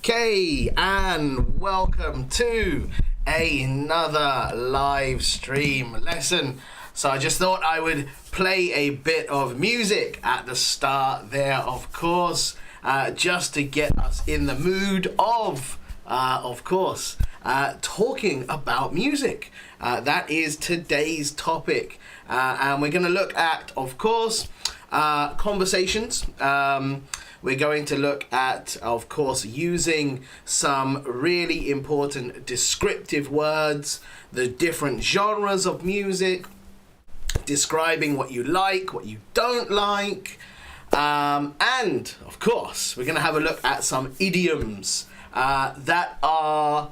Okay, and welcome to another live stream lesson. So I just thought I would play a bit of music at the start there, of course, just to get us in the mood of course, talking about music. That is today's topic, and we're going to look at, of course, conversations. We're going to look at, of course, using some really important descriptive words, the different genres of music, describing what you like, what you don't like, and, of course, we're going to have a look at some idioms that are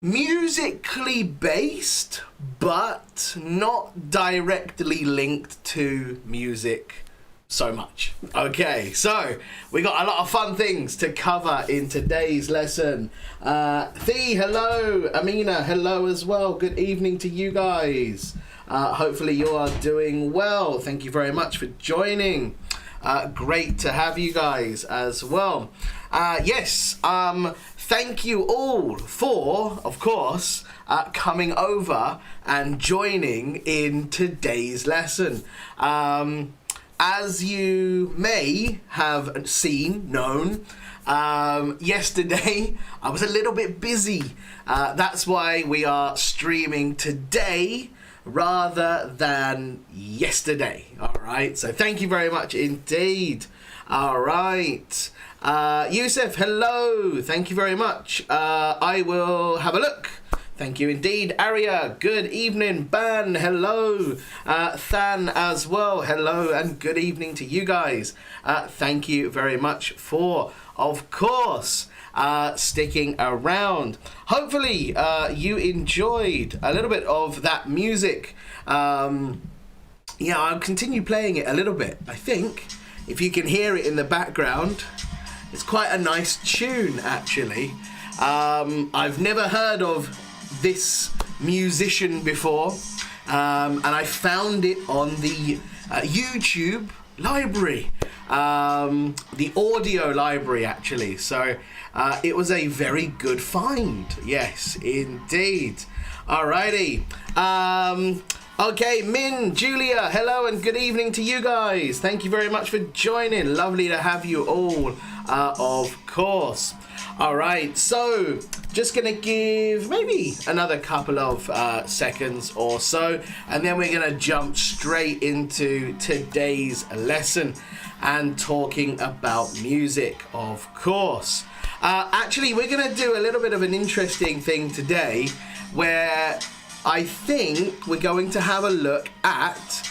musically based, but not directly linked to music so much. Okay, so we got a lot of fun things to cover in today's lesson. Thea, hello. Amina, hello as well. Good evening to you guys. Hopefully you are doing well. Thank you very much for joining. Great to have you guys as well. Yes, thank you all for, of course, coming over and joining in today's lesson. As you may have known, yesterday I was a little bit busy. That's why we are streaming today rather than yesterday. All right, so thank you very much indeed. All right, Yusuf, hello. Thank you very much. I will have a look. Thank you indeed. Arya, good evening. Ban, hello. Than as well, hello, and good evening to you guys. Thank you very much for, of course, sticking around. Hopefully you enjoyed a little bit of that music. Yeah, I'll continue playing it a little bit. I think if you can hear it in the background, it's quite a nice tune actually. I've never heard of this musician before, and I found it on the YouTube library, the audio library actually, so it was a very good find. Yes indeed. Alrighty, okay, Min, Julia, hello and good evening to you guys. Thank you very much for joining. Lovely to have you all, of course. Alright, so just going to give maybe another couple of seconds or so, and then we're going to jump straight into today's lesson and talking about music, of course. Actually, we're going to do a little bit of an interesting thing today where I think we're going to have a look at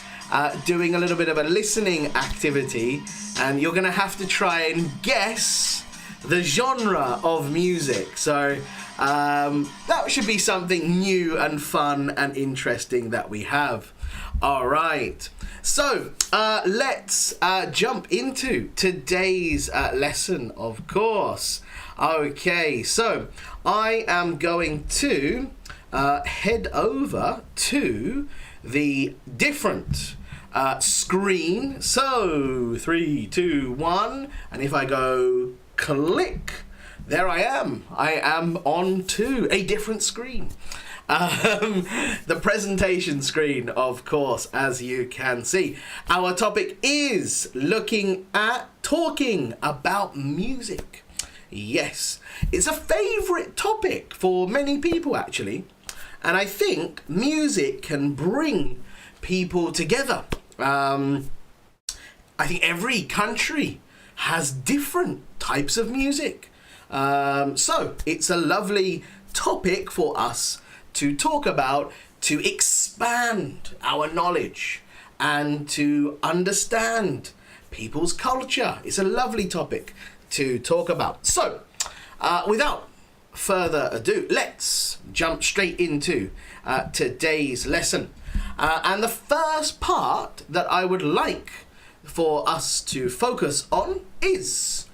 doing a little bit of a listening activity, and you're going to have to try and guess the genre of music. So that should be something new and fun and interesting that we have. All right, so let's jump into today's lesson, of course. Okay, so I am going to head over to the different screen. So 3, 2, 1, and if I go click, there I am. I am on to a different screen. The presentation screen, of course, as you can see. Our topic is looking at talking about music. Yes, it's a favourite topic for many people actually, and I think music can bring people together. I think every country has different types of music, so it's a lovely topic for us to talk about, to expand our knowledge and to understand people's culture. It's a lovely topic to talk about. So, without further ado, let's jump straight into today's lesson. And the first part that I would like for us to focus on is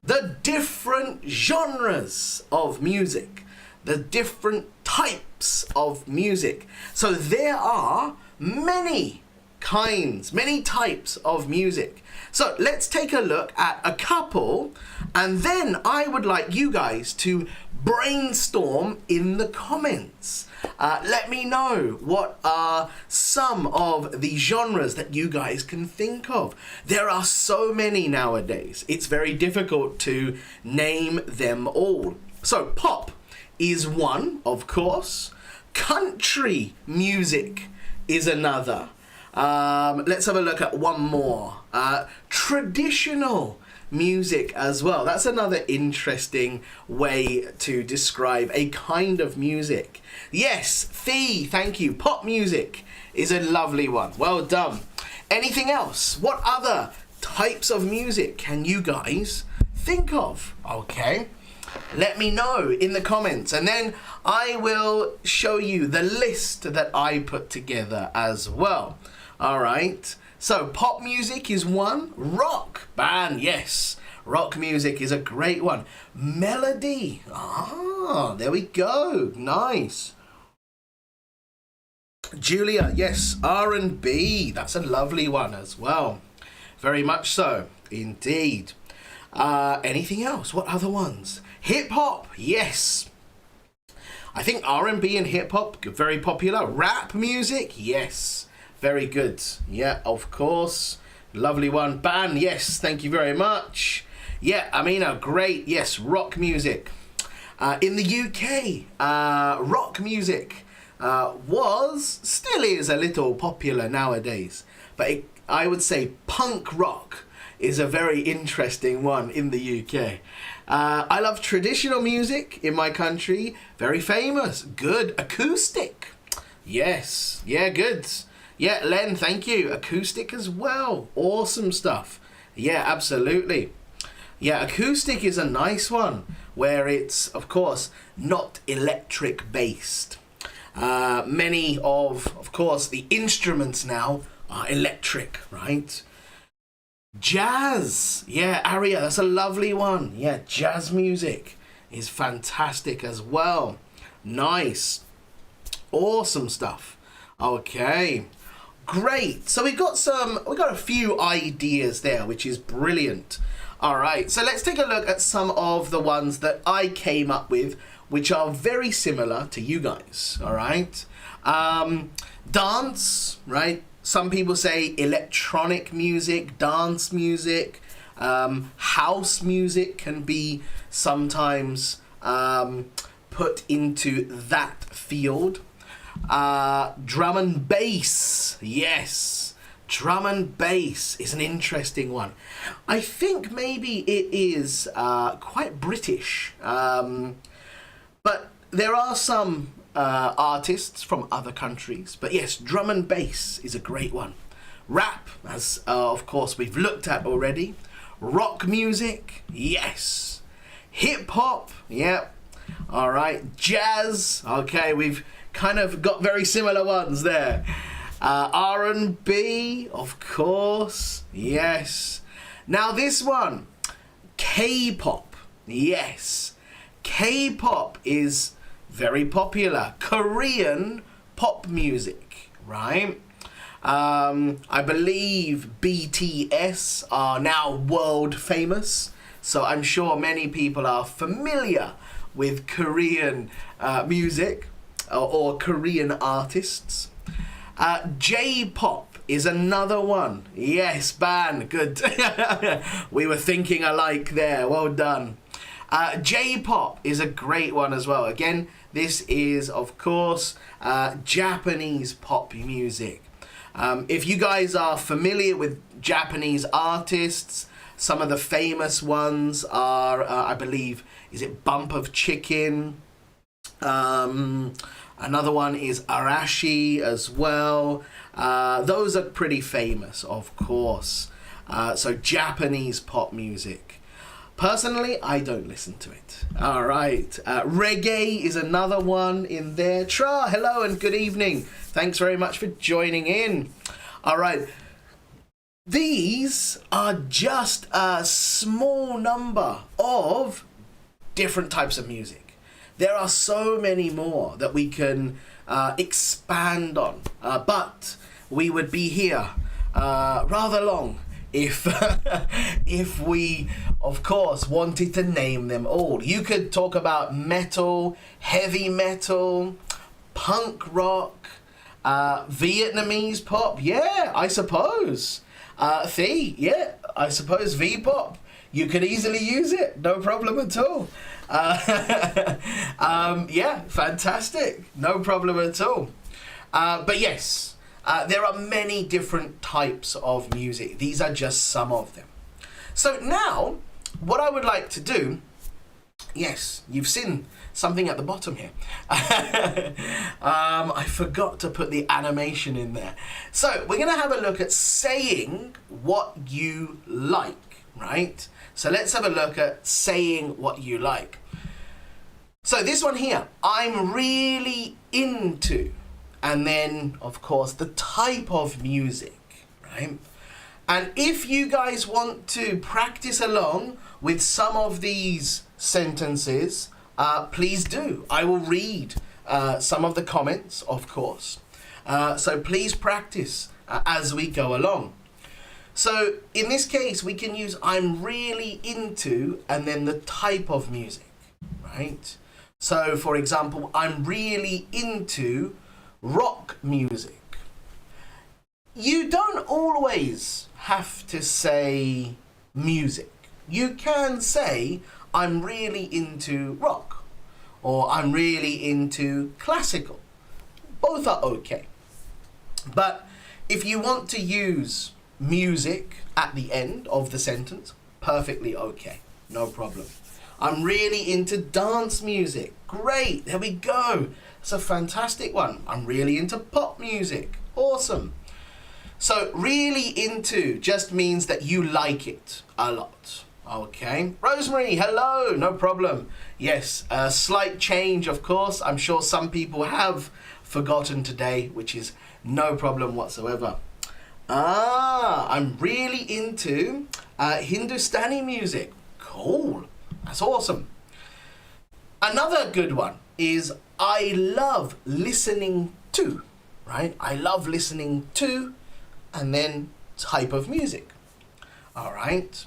the different genres of music, the different types of music. So there are many kinds, many types of music. So let's take a look at a couple, and then I would like you guys to brainstorm in the comments. Let me know what are some of the genres that you guys can think of. There are so many nowadays. It's very difficult to name them all. So pop is one, of course. Country music is another. Let's have a look at one more. Traditional music as well. That's another interesting way to describe a kind of music. Yes, thank you. Pop music is a lovely one. Well done. Anything else? What other types of music can you guys think of? Okay, let me know in the comments, and then I will show you the list that I put together as well. All right. So pop music is one. Rock band, yes. Rock music is a great one. Melody. Ah, there we go. Nice. Julia, yes. R&B. That's a lovely one as well. Very much so. Indeed. Anything else? What other ones? Hip hop. Yes. I think R&B and hip hop very popular. Rap music. Yes. Very good. Yeah, of course. Lovely one. Band, yes, thank you very much. Yeah, Amina, great. Yes, rock music. In the UK, rock music still is a little popular nowadays. But I would say punk rock is a very interesting one in the UK. I love traditional music in my country. Very famous. Good. Acoustic. Yes. Yeah, good. Yeah, Len, thank you. Acoustic as well. Awesome stuff. Yeah, absolutely. Yeah, acoustic is a nice one where it's, of course, not electric based. Many of course, the instruments now are electric, right? Jazz. Yeah, Aria, that's a lovely one. Yeah, jazz music is fantastic as well. Nice. Awesome stuff. Okay. Great. So we got a few ideas there, which is brilliant. All right. So let's take a look at some of the ones that I came up with, which are very similar to you guys. All right. Dance, right? Some people say electronic music, dance music, house music can be sometimes put into that field. Drum and bass, yes, drum and bass is an interesting one. I think maybe it is quite British, but there are some artists from other countries. But yes, drum and bass is a great one. Rap, as of course we've looked at already. Rock music, yes. Hip hop, yep. All right, jazz, okay, we've kind of got very similar ones there. R&B, of course, yes. Now this one, K-pop, yes. K-pop is very popular. Korean pop music, right? I believe BTS are now world famous, so I'm sure many people are familiar with Korean music. Or Korean artists. J-pop is another one. Yes, Ban, good. We were thinking alike there. Well done. J-pop is a great one as well. Again, this is, of course, Japanese pop music. If you guys are familiar with Japanese artists, some of the famous ones are, I believe, is it Bump of Chicken? Another one is Arashi as well. Those are pretty famous, of course. So Japanese pop music. Personally, I don't listen to it. All right. Reggae is another one in there. Tra, hello and good evening. Thanks very much for joining in. All right. These are just a small number of different types of music. There are so many more that we can expand on, but we would be here rather long if if we, of course, wanted to name them all. You could talk about metal, heavy metal, punk rock, Vietnamese pop. Yeah, I suppose. Yeah, I suppose V-pop. You could easily use it, no problem at all. Yeah, fantastic, no problem at all. But yes, there are many different types of music. These are just some of them. So now, what I would like to do, yes, you've seen something at the bottom here. I forgot to put the animation in there. So we're going to have a look at saying what you like, right? So let's have a look at saying what you like. So this one here, I'm really into, and then of course the type of music, right? And if you guys want to practice along with some of these sentences, please do. I will read some of the comments, of course. So please practice as we go along. So in this case, we can use I'm really into and then the type of music, right? So for example, I'm really into rock music. You don't always have to say music. You can say I'm really into rock or I'm really into classical. Both are okay. But if you want to use music at the end of the sentence, perfectly okay, no problem. I'm really into dance music. Great, there we go. It's a fantastic one. I'm really into pop music. Awesome. So really into just means that you like it a lot. Okay. Rosemary, hello, no problem. Yes, a slight change, of course. I'm sure some people have forgotten today, which is no problem whatsoever. I'm really into Hindustani music. Cool. That's awesome. Another good one is I love listening to, right? I love listening to, and then type of music. All right.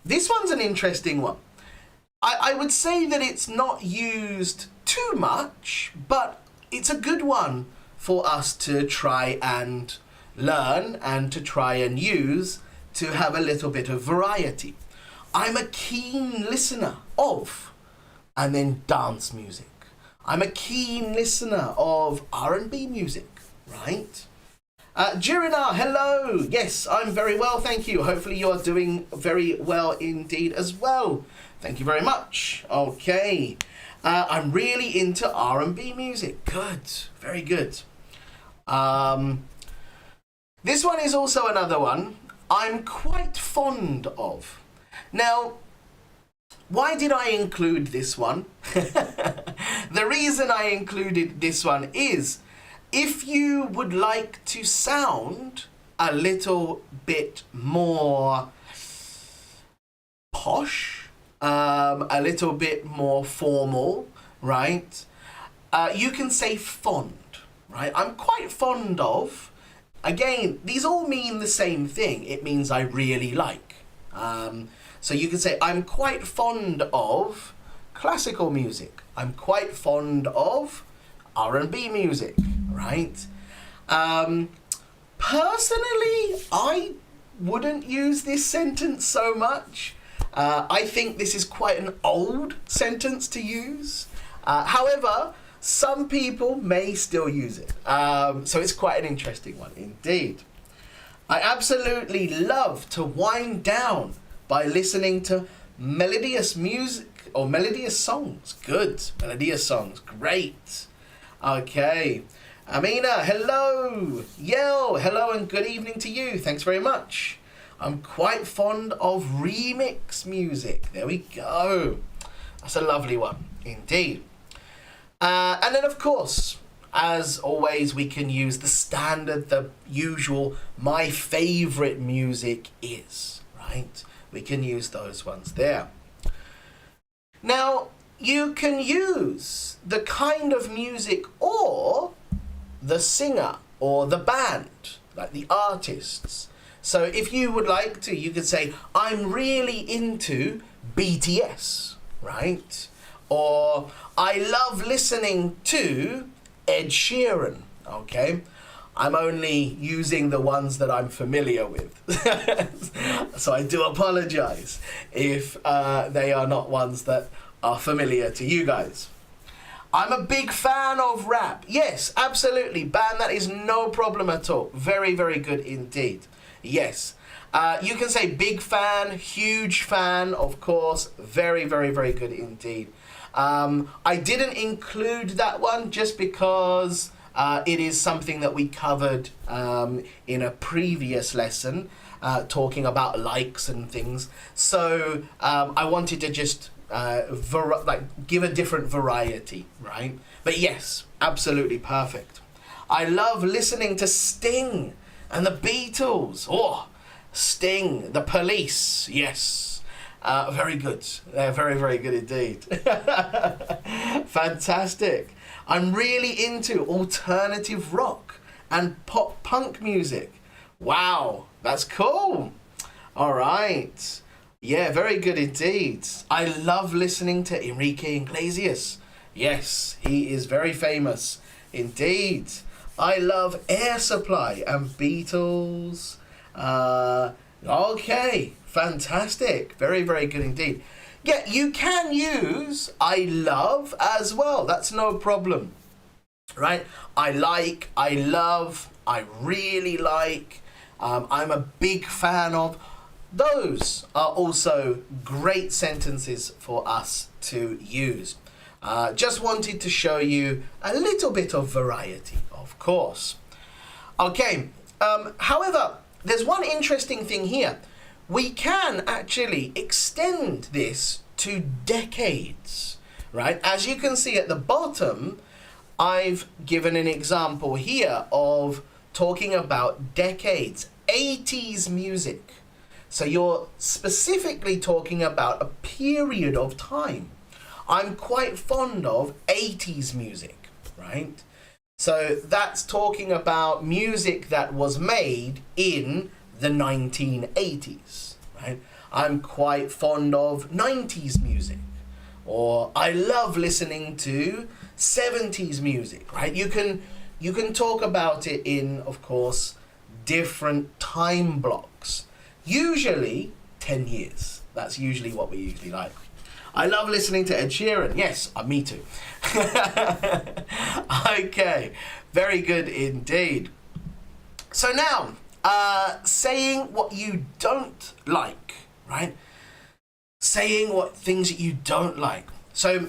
This one's an interesting one. I would say that it's not used too much, but it's a good one for us to try and learn and to try and use to have a little bit of variety. I'm a keen listener of, and then dance music. I'm a keen listener of R&B music, right? Jirina, hello. Yes, I'm very well, thank you. Hopefully you're doing very well indeed as well. Thank you very much. Okay. I'm really into R&B music. Good. Very good. This one is also another one I'm quite fond of. Now, why did I include this one? The reason I included this one is if you would like to sound a little bit more posh, a little bit more formal, right? You can say fond, right? I'm quite fond of. Again, these all mean the same thing. It means I really like. So you can say, I'm quite fond of classical music. I'm quite fond of R&B music, right? Personally, I wouldn't use this sentence so much. I think this is quite an old sentence to use. However, some people may still use it. So it's quite an interesting one indeed. I absolutely love to wind down by listening to melodious music or melodious songs. Good. Melodious songs. Great. Okay. Amina, hello. Yell, hello and good evening to you. Thanks very much. I'm quite fond of remix music. There we go. That's a lovely one, indeed. And then, of course, as always, we can use the standard, the usual, my favorite music is, right? We can use those ones there. Now, you can use the kind of music or the singer or the band, like the artists. So if you would like to, you could say, I'm really into BTS, right? Or I love listening to Ed Sheeran, okay? I'm only using the ones that I'm familiar with. So I do apologize if they are not ones that are familiar to you guys. I'm a big fan of rap. Yes, absolutely. Ban, that is no problem at all. Very, very good indeed. Yes. You can say big fan, huge fan, of course. Very, very, very good indeed. I didn't include that one just because it is something that we covered in a previous lesson, talking about likes and things. So I wanted to just give a different variety, right? But yes, absolutely perfect. I love listening to Sting and the Beatles. Oh, Sting, the Police, yes. Very good. Very, very good indeed. Fantastic. I'm really into alternative rock and pop punk music. Wow, that's cool. All right. Yeah, very good indeed. I love listening to Enrique Iglesias. Yes, he is very famous indeed. I love Air Supply and Beatles. Okay, fantastic. Very, very good indeed. Yeah, you can use I love as well. That's no problem, right? I like, I love, I really like. I'm a big fan of. Those are also great sentences for us to use. Just wanted to show you a little bit of variety, of course. Okay, however, there's one interesting thing here. We can actually extend this to decades, right? As you can see at the bottom, I've given an example here of talking about decades, 80s music. So you're specifically talking about a period of time. I'm quite fond of 80s music, right? So that's talking about music that was made in the 1980s, right? I'm quite fond of 90s music, or I love listening to 70s music, right? You can talk about it in, of course, different time blocks. Usually 10 years. That's usually what we usually like. I love listening to Ed Sheeran. Yes, me too. Okay, very good indeed. So now, saying what you don't like, right? Saying what things that you don't like. So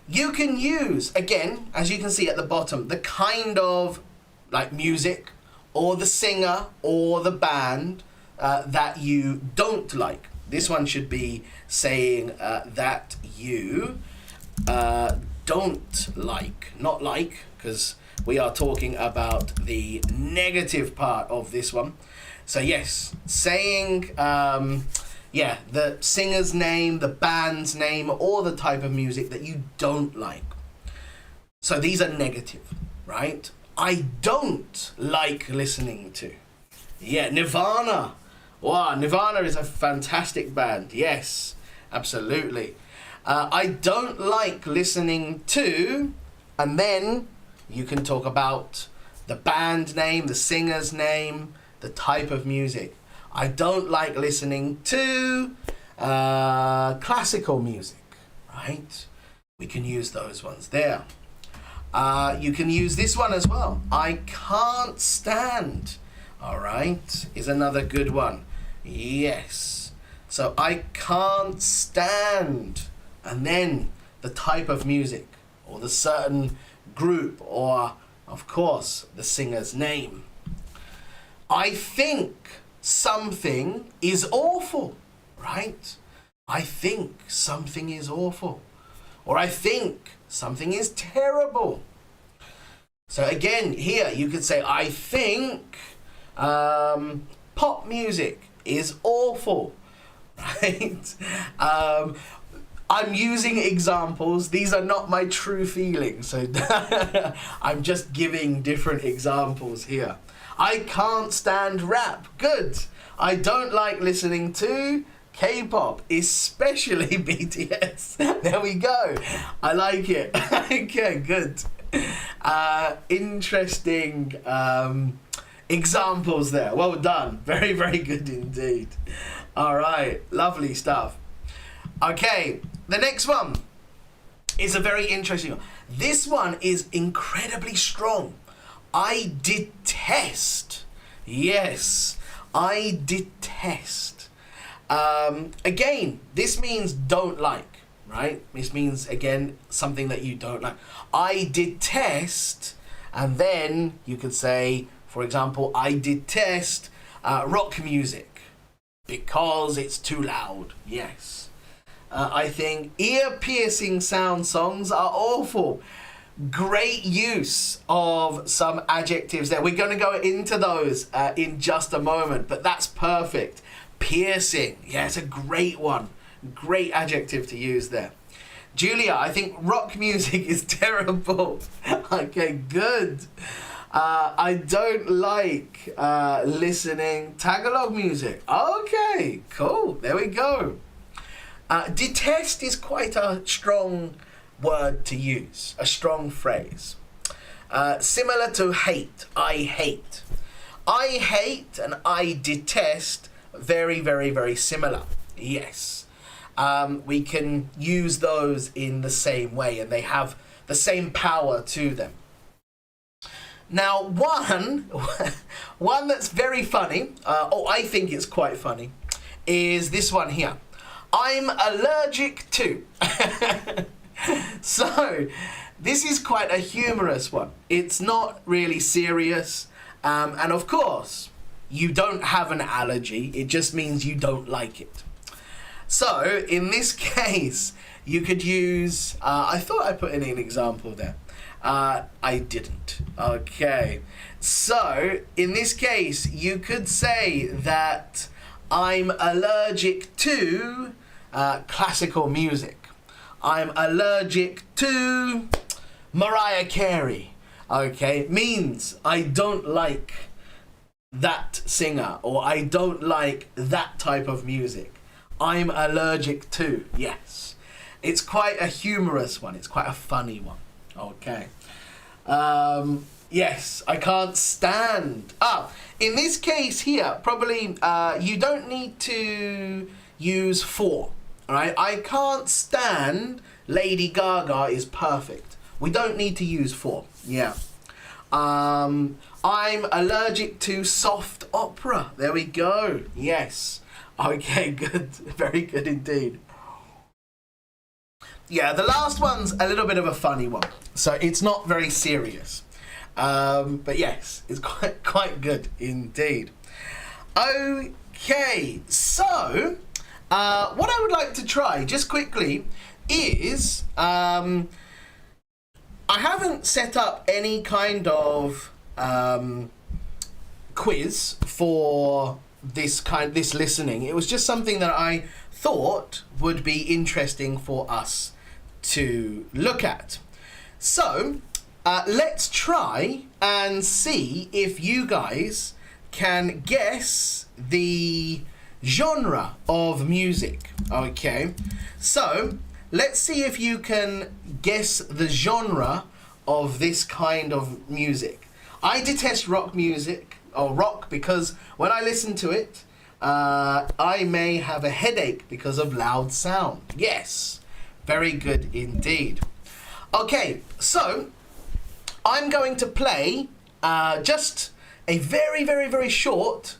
you can use, again, as you can see at the bottom, the kind of like music or the singer or the band that you don't like. This one should be saying that you don't like, not like, because we are talking about the negative part of this one. So yes, saying, the singer's name, the band's name, or the type of music that you don't like. So these are negative, right? I don't like listening to. Yeah, Nirvana. Wow, Nirvana is a fantastic band. Yes, absolutely. I don't like listening to, and then you can talk about the band name, the singer's name, the type of music. I don't like listening to classical music, right? We can use those ones there. You can use this one as well. I can't stand, all right, is another good one. Yes. So I can't stand and then the type of music, or the certain group, or of course the singer's name. I think something is awful, right? I think something is awful. Or I think something is terrible. So again, here you could say, I think pop music is awful, right? I'm using examples. These are not my true feelings. So I'm just giving different examples here. I can't stand rap. Good. I don't like listening to K-pop, especially BTS. There we go. I like it. Okay, good. Interesting examples there. Well done. Very, very good indeed. All right. Lovely stuff. Okay, the next one is a very interesting one. This one is incredibly strong. I detest. Yes, I detest. Again, this means don't like, right? This means, again, something that you don't like. I detest, and then you could say, for example, I detest rock music because it's too loud. Yes. I think ear-piercing sound songs are awful. Great use of some adjectives there. We're going to go into those in just a moment, but that's perfect. Piercing. Yeah, it's a great one. Great adjective to use there. Julia, I think rock music is terrible. Okay, good. I don't like listening Tagalog music. Okay, cool. There we go. Detest is quite a strong word to use, a strong phrase. Similar to hate, I hate. I hate and I detest, very, very, very similar. Yes. We can use those in the same way, and they have the same power to them. Now, one that's very funny, or I think it's quite funny, is this one here. I'm allergic to. So, this is quite a humorous one. It's not really serious. And of course, you don't have an allergy. It just means you don't like it. So, in this case, you could use, I thought I put in an example there. I didn't. Okay. So, in this case, you could say that I'm allergic to classical music. I'm allergic to Mariah Carey. Okay, means I don't like that singer, or I don't like that type of music. I'm allergic to. Yes. It's quite a humorous one. It's quite a funny one. Okay. Yes, I can't stand. In this case here, probably you don't need to use for. All right, I can't stand Lady Gaga is perfect. We don't need to use for. Yeah. I'm allergic to soft opera. There we go. Yes. Okay, good. Very good indeed. Yeah, the last one's a little bit of a funny one. So it's not very serious. But yes, it's quite good indeed. Okay, so what I would like to try just quickly is I haven't set up any kind of quiz for this listening. It was just something that I thought would be interesting for us to look at. So let's try and see if you guys can guess the genre of music. Okay, so let's see if you can guess the genre of this kind of music. I detest rock music, or rock, because when I listen to it, I may have a headache because of loud sound. Yes, very good indeed. Okay, so I'm going to play just a very, very, very short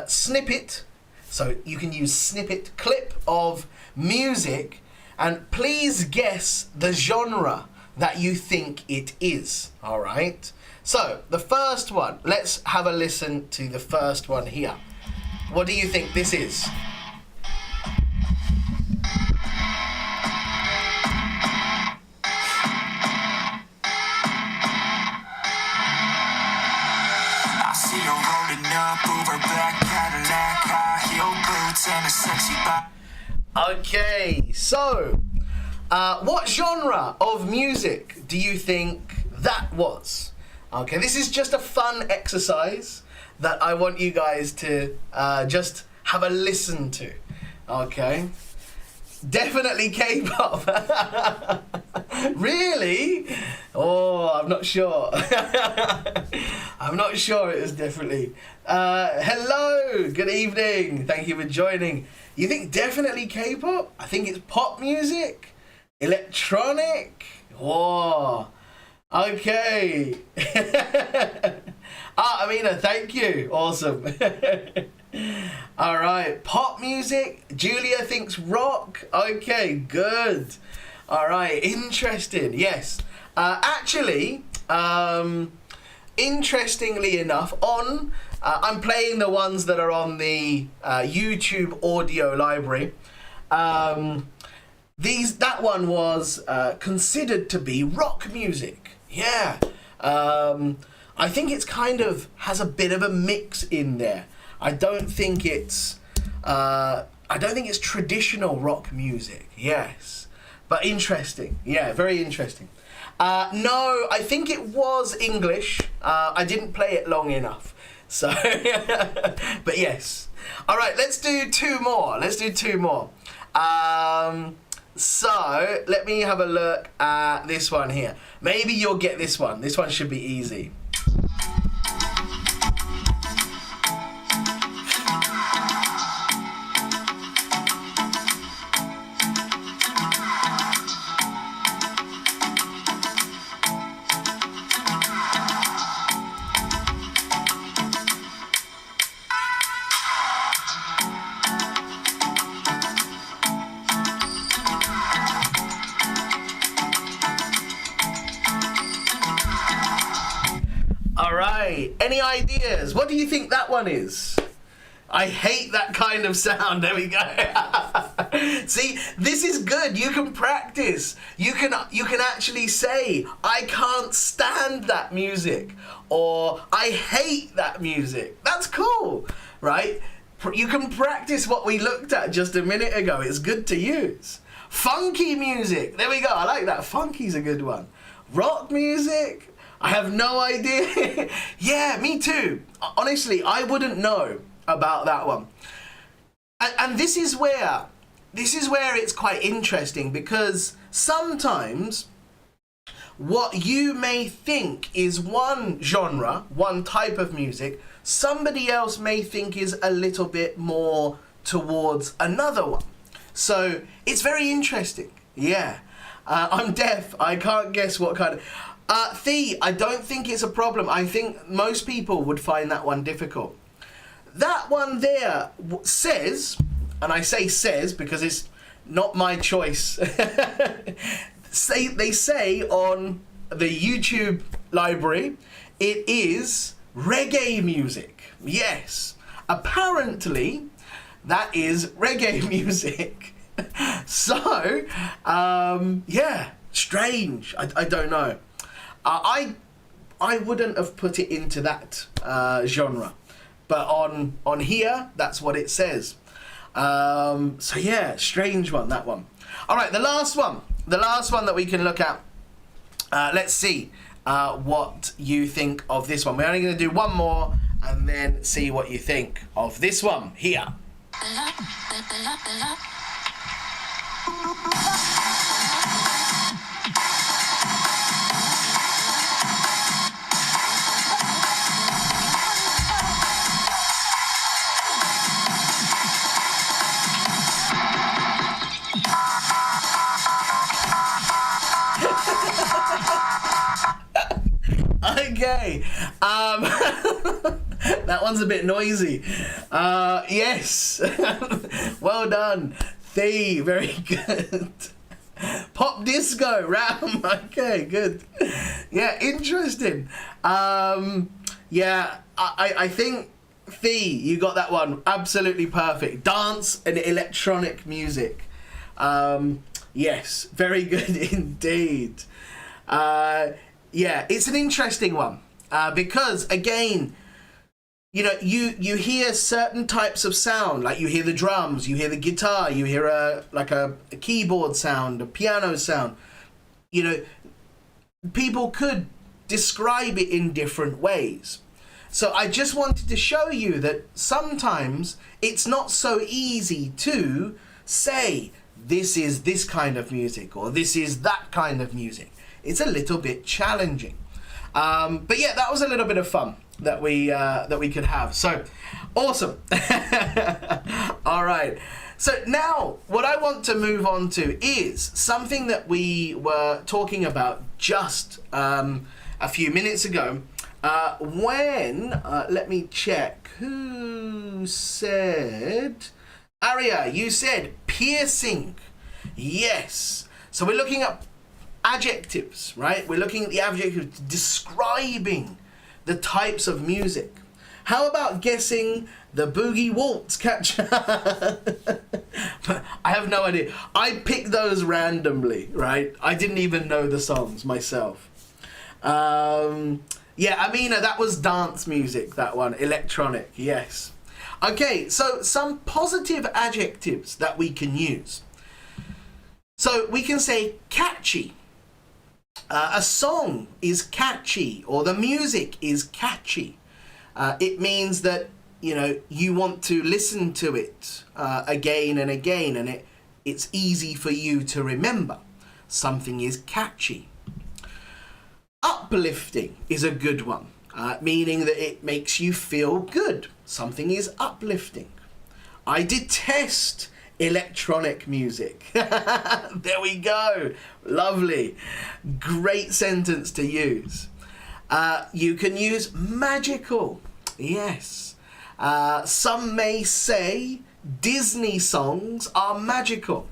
snippet. So you can use snippet, clip of music, And please guess the genre that you think it is. All right. So the first one, let's have a listen to the first one here. What do you think this is? Okay, so what genre of music do you think that was? Okay, this is just a fun exercise that I want you guys to just have a listen to. Okay, definitely K-pop. Really? Oh, I'm not sure. I'm not sure it is definitely. Hello, good evening. Thank you for joining. You think definitely K-pop? I think it's pop music, electronic. Oh, okay. Amina, thank you. Awesome. All right, pop music. Julia thinks rock. Okay, good. All right, interesting. Yes, actually, interestingly enough, I'm playing the ones that are on the YouTube audio library. That one was considered to be rock music. Yeah, I think it's kind of has a bit of a mix in there. I don't think it's traditional rock music. Yes, but interesting. Yeah, very interesting. No, I think it was English. I didn't play it long enough. So, but yes. All right, let's do two more. So, let me have a look at this one here. Maybe you'll get this one. This one should be easy. Any ideas? What do you think that one is? I hate that kind of sound. There we go. See, this is good. You can practice. You can actually say, I can't stand that music, or I hate that music. That's cool, right? You can practice what we looked at just a minute ago. It's good to use. Funky music. There we go. I like that. Funky's a good one. Rock music. I have no idea. Yeah, me too. Honestly, I wouldn't know about that one. And this is where it's quite interesting, because sometimes what you may think is one genre, one type of music, somebody else may think is a little bit more towards another one. So it's very interesting. Yeah. I'm deaf. I can't guess what kind of... Thea, I don't think it's a problem. I think most people would find that one difficult. That one there says, and I say says because it's not my choice. They say on the YouTube library, it is reggae music. Yes, apparently that is reggae music. So, yeah, strange. I don't know. I wouldn't have put it into that genre, but on here, that's what it says. So yeah, strange one, that one. All right, the last one that we can look at. Let's see what you think of this one. We're only going to do one more and then see what you think of this one here. Okay, that one's a bit noisy. Yes, well done, Thea, very good. Pop disco, ram. Okay, good. Yeah, interesting. Yeah, I think Fee, you got that one absolutely perfect. Dance and electronic music. Yes, very good indeed. Yeah, it's an interesting one because again, you know, you hear certain types of sound, like you hear the drums, you hear the guitar, you hear a keyboard sound, a piano sound. You know, people could describe it in different ways. So I just wanted to show you that sometimes it's not so easy to say this is this kind of music or this is that kind of music. It's a little bit challenging. But yeah, that was a little bit of fun that we could have. So awesome. All right. So now what I want to move on to is something that we were talking about just a few minutes ago. Let me check who said, Aria, you said piercing. Yes. So we're looking at adjectives, right? We're looking at the adjectives describing the types of music. How about guessing the boogie waltz catch? I have no idea. I picked those randomly, right? I didn't even know the songs myself. Yeah, Amina, that was dance music, that one. Electronic, yes. Okay, so some positive adjectives that we can use. So we can say catchy. A song is catchy, or the music is catchy. It means that, you know, you want to listen to it again and again, and it's easy for you to remember. Something is catchy. Uplifting is a good one, meaning that it makes you feel good. Something is uplifting. I detest electronic music. There we go. Lovely. Great sentence to use. You can use magical. Yes. Some may say Disney songs are magical.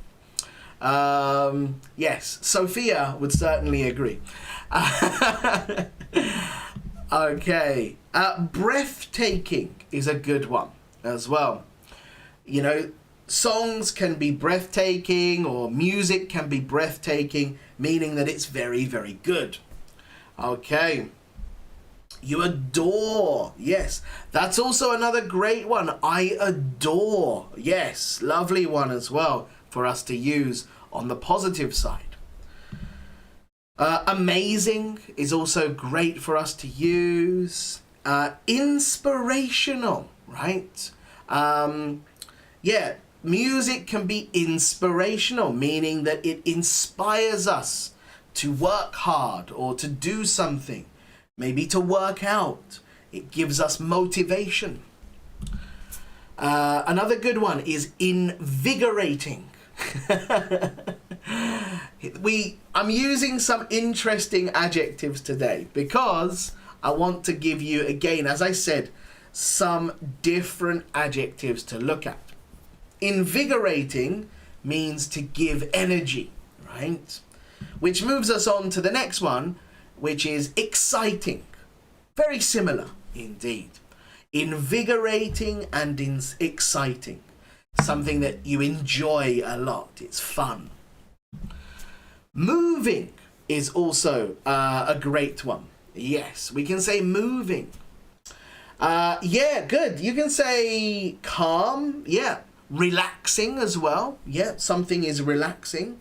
Yes, Sophia would certainly agree. Okay. Breathtaking is a good one as well. You know, songs can be breathtaking, or music can be breathtaking, meaning that it's very, very good. Okay. You adore. Yes, that's also another great one. I adore. Yes, lovely one as well for us to use on the positive side. Amazing is also great for us to use. Inspirational, right? Yeah, music can be inspirational, meaning that it inspires us to work hard or to do something, maybe to work out. It gives us motivation. Another good one is invigorating. I'm using some interesting adjectives today because I want to give you, again, as I said, some different adjectives to look at. Invigorating means to give energy, right? Which moves us on to the next one, which is exciting. Very similar indeed. Invigorating and exciting. Something that you enjoy a lot. It's fun. Moving is also a great one. Yes, we can say moving. Yeah, good. You can say calm. Yeah. Relaxing as well. Yeah, something is relaxing.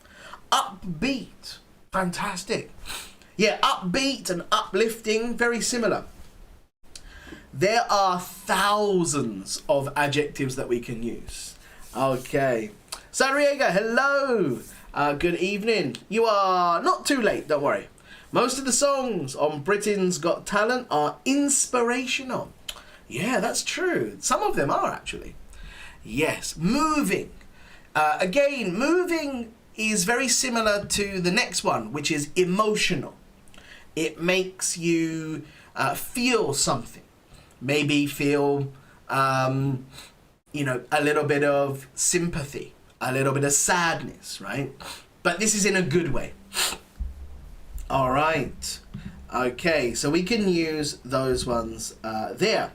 Upbeat. Fantastic. Yeah, upbeat and uplifting, very similar. There are thousands of adjectives that we can use. Okay. Sariega, hello. Good evening. You are not too late, don't worry. Most of the songs on Britain's Got Talent are inspirational. Yeah, that's true. Some of them are actually. Yes, moving. Again, moving is very similar to the next one, which is emotional. It makes you feel something. Maybe feel, you know, a little bit of sympathy, a little bit of sadness, right? but this is in a good way. All right. Okay, so we can use those ones there.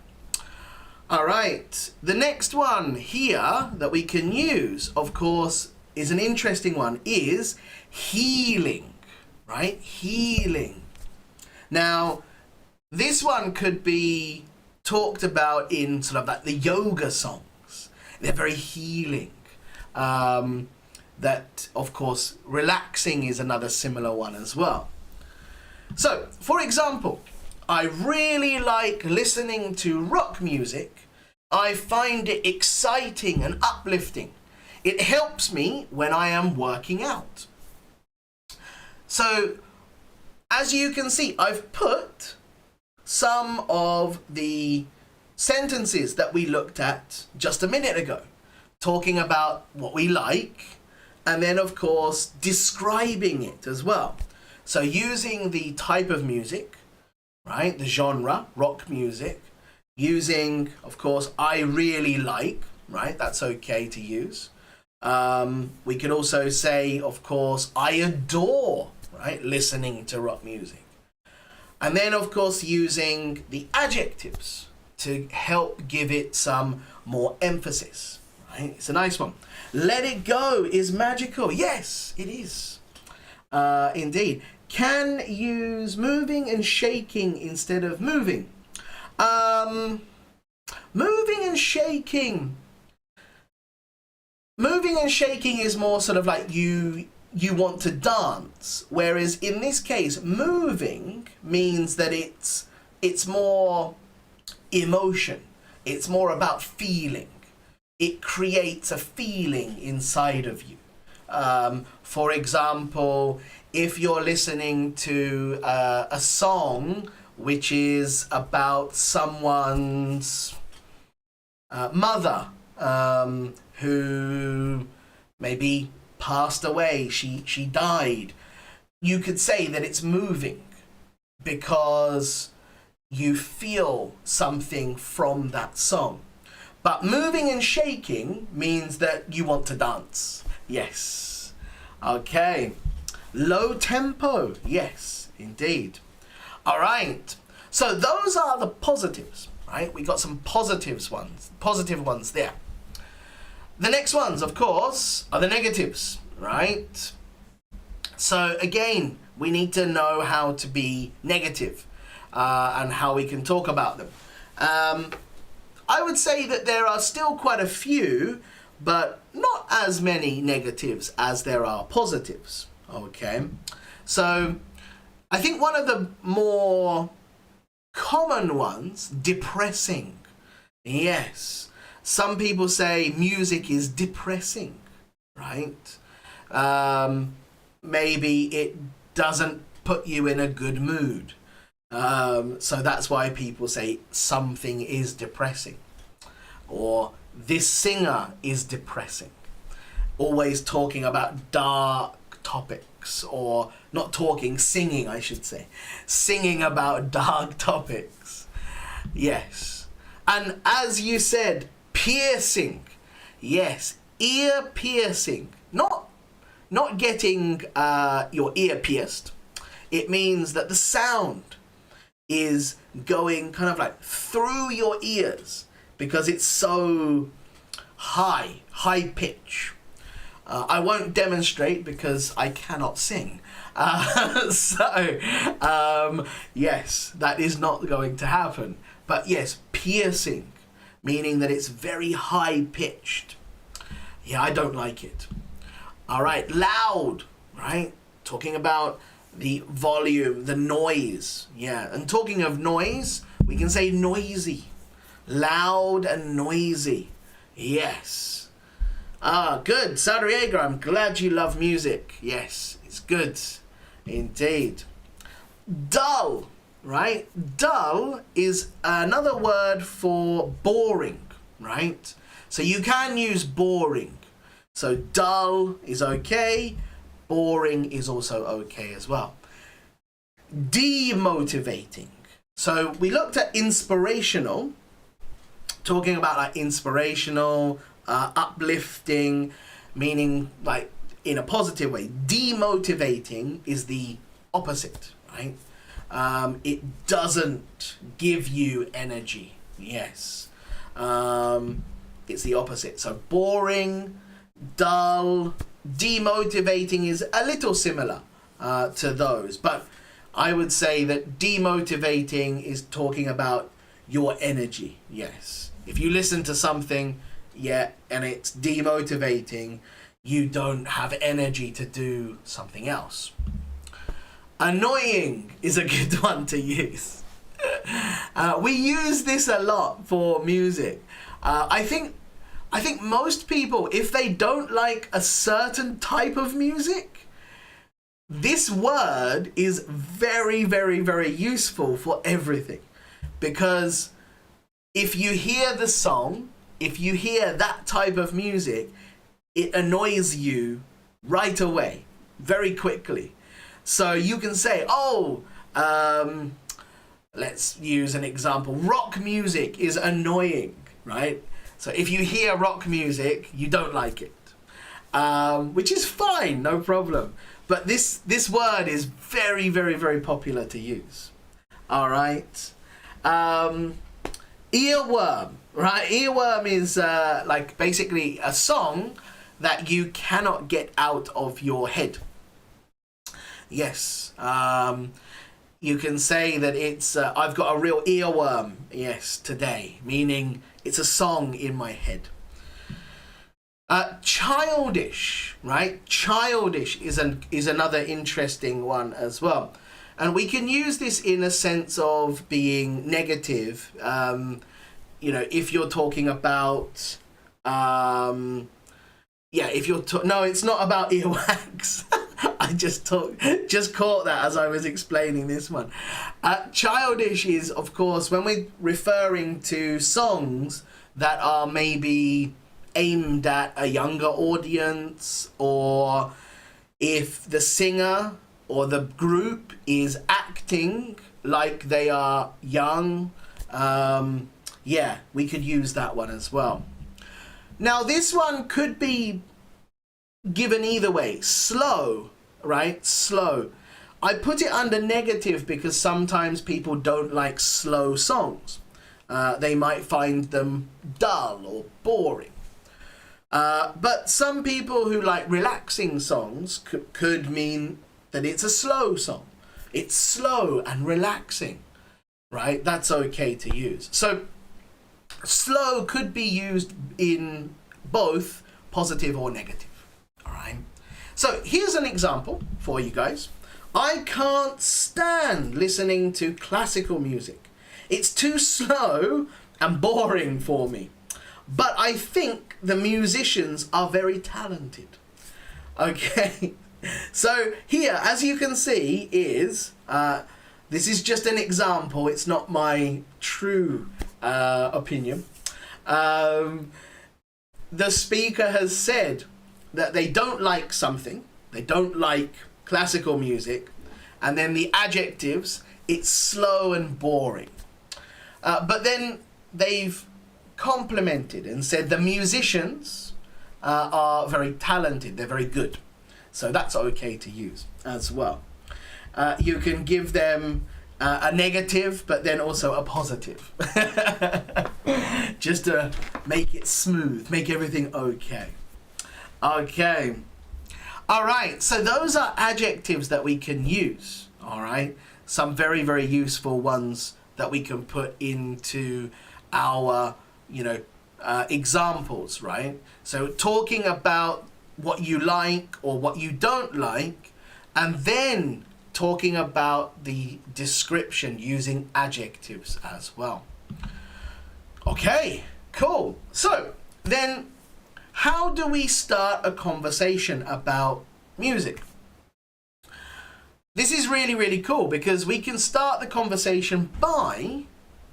All right, the next one here that we can use, of course, is an interesting one, is healing, right? Healing. Now, this one could be talked about in sort of like the yoga songs. They're very healing. That, of course, relaxing is another similar one as well. So, for example, I really like listening to rock music. I find it exciting and uplifting. It helps me when I am working out. So, as you can see, I've put some of the sentences that we looked at just a minute ago, talking about what we like, and then, of course, describing it as well. So using the type of music, right, the genre, rock music, using, of course, I really like, right, that's okay to use. We could also say, of course, I adore, right, listening to rock music. And then, of course, using the adjectives to help give it some more emphasis, right? It's a nice one. Let it go is magical. Yes, it is. Indeed. Can use moving and shaking instead of moving. Moving and shaking. Moving and shaking is more sort of like you want to dance, whereas in this case, moving means that it's more emotion. It's more about feeling. It creates a feeling inside of you. For example, if you're listening to a song which is about someone's mother who maybe passed away, she died, you could say that it's moving because you feel something from that song. But moving and shaking means that you want to dance. Yes. Okay. Low tempo. Yes, indeed. All right. So those are the positives, right? We got some positive ones there. The next ones, of course, are the negatives, right? So again, we need to know how to be negative and how we can talk about them. I would say that there are still quite a few, but not as many negatives as there are positives, okay? So I think one of the more common ones, depressing. Yes, some people say music is depressing, right? Maybe it doesn't put you in a good mood. So that's why people say something is depressing, or this singer is depressing. Always talking about dark topics, or not talking, singing, I should say. Singing about dark topics. Yes. And as you said, piercing. Yes, ear piercing. Not getting your ear pierced. It means that the sound is going kind of like through your ears because it's so high pitch. I won't demonstrate because I cannot sing. Yes, that is not going to happen. But yes, piercing, meaning that it's very high pitched. Yeah, I don't like it. All right, loud, right? Talking about the volume, the noise. Yeah, and talking of noise, we can say noisy. Loud and noisy. Yes. Good. Sadriega, I'm glad you love music. Yes, it's good. Indeed. Dull, right? Dull is another word for boring, right? So you can use boring. So dull is okay. Boring is also okay as well. Demotivating. So we looked at inspirational, talking about like inspirational, uplifting, meaning like in a positive way. Demotivating is the opposite, right? It doesn't give you energy. Yes. It's the opposite. So boring, dull, demotivating is a little similar to those. But I would say that demotivating is talking about your energy. Yes. If you listen to something, and it's demotivating, you don't have energy to do something else. Annoying is a good one to use. We use this a lot for music. I think most people, if they don't like a certain type of music, this word is very, very, very useful for everything. Because if you hear the song, if you hear that type of music, it annoys you right away, very quickly. So you can say, let's use an example. Rock music is annoying, right? So if you hear rock music, you don't like it, which is fine, no problem. But this word is very, very, very popular to use. All right. Earworm, right? Earworm is like basically a song that you cannot get out of your head. Yes. You can say that it's, I've got a real earworm, yes, today, meaning it's a song in my head. Childish, right? Childish is another interesting one as well. And we can use this in a sense of being negative. If you're talking about, if you're no, it's not about earwax. I just caught that as I was explaining this one. Childish is, of course, when we're referring to songs that are maybe aimed at a younger audience, or if the singer or the group is acting like they are young, we could use that one as well. Now, this one could be given either way. Slow, right? Slow. I put it under negative because sometimes people don't like slow songs. They might find them dull or boring. But some people who like relaxing songs could mean that it's a slow song. It's slow and relaxing, right? That's okay to use. So slow could be used in both positive or negative. All right. So here's an example for you guys. I can't stand listening to classical music. It's too slow and boring for me. But I think the musicians are very talented. Okay. So here, as you can see, is this is just an example. It's not my true opinion. The speaker has said that they don't like something. They don't like classical music. And then the adjectives, it's slow and boring. But then they've complimented and said the musicians are very talented. They're very good. So that's okay to use as well. You can give them a negative, but then also a positive. Just to make it smooth, make everything okay. Okay. All right. So those are adjectives that we can use. All right. Some very, very useful ones that we can put into our, examples, right? So talking about what you like or what you don't like, and then talking about the description using adjectives as well. Okay, cool. So then how do we start a conversation about music? This is really, really cool because we can start the conversation by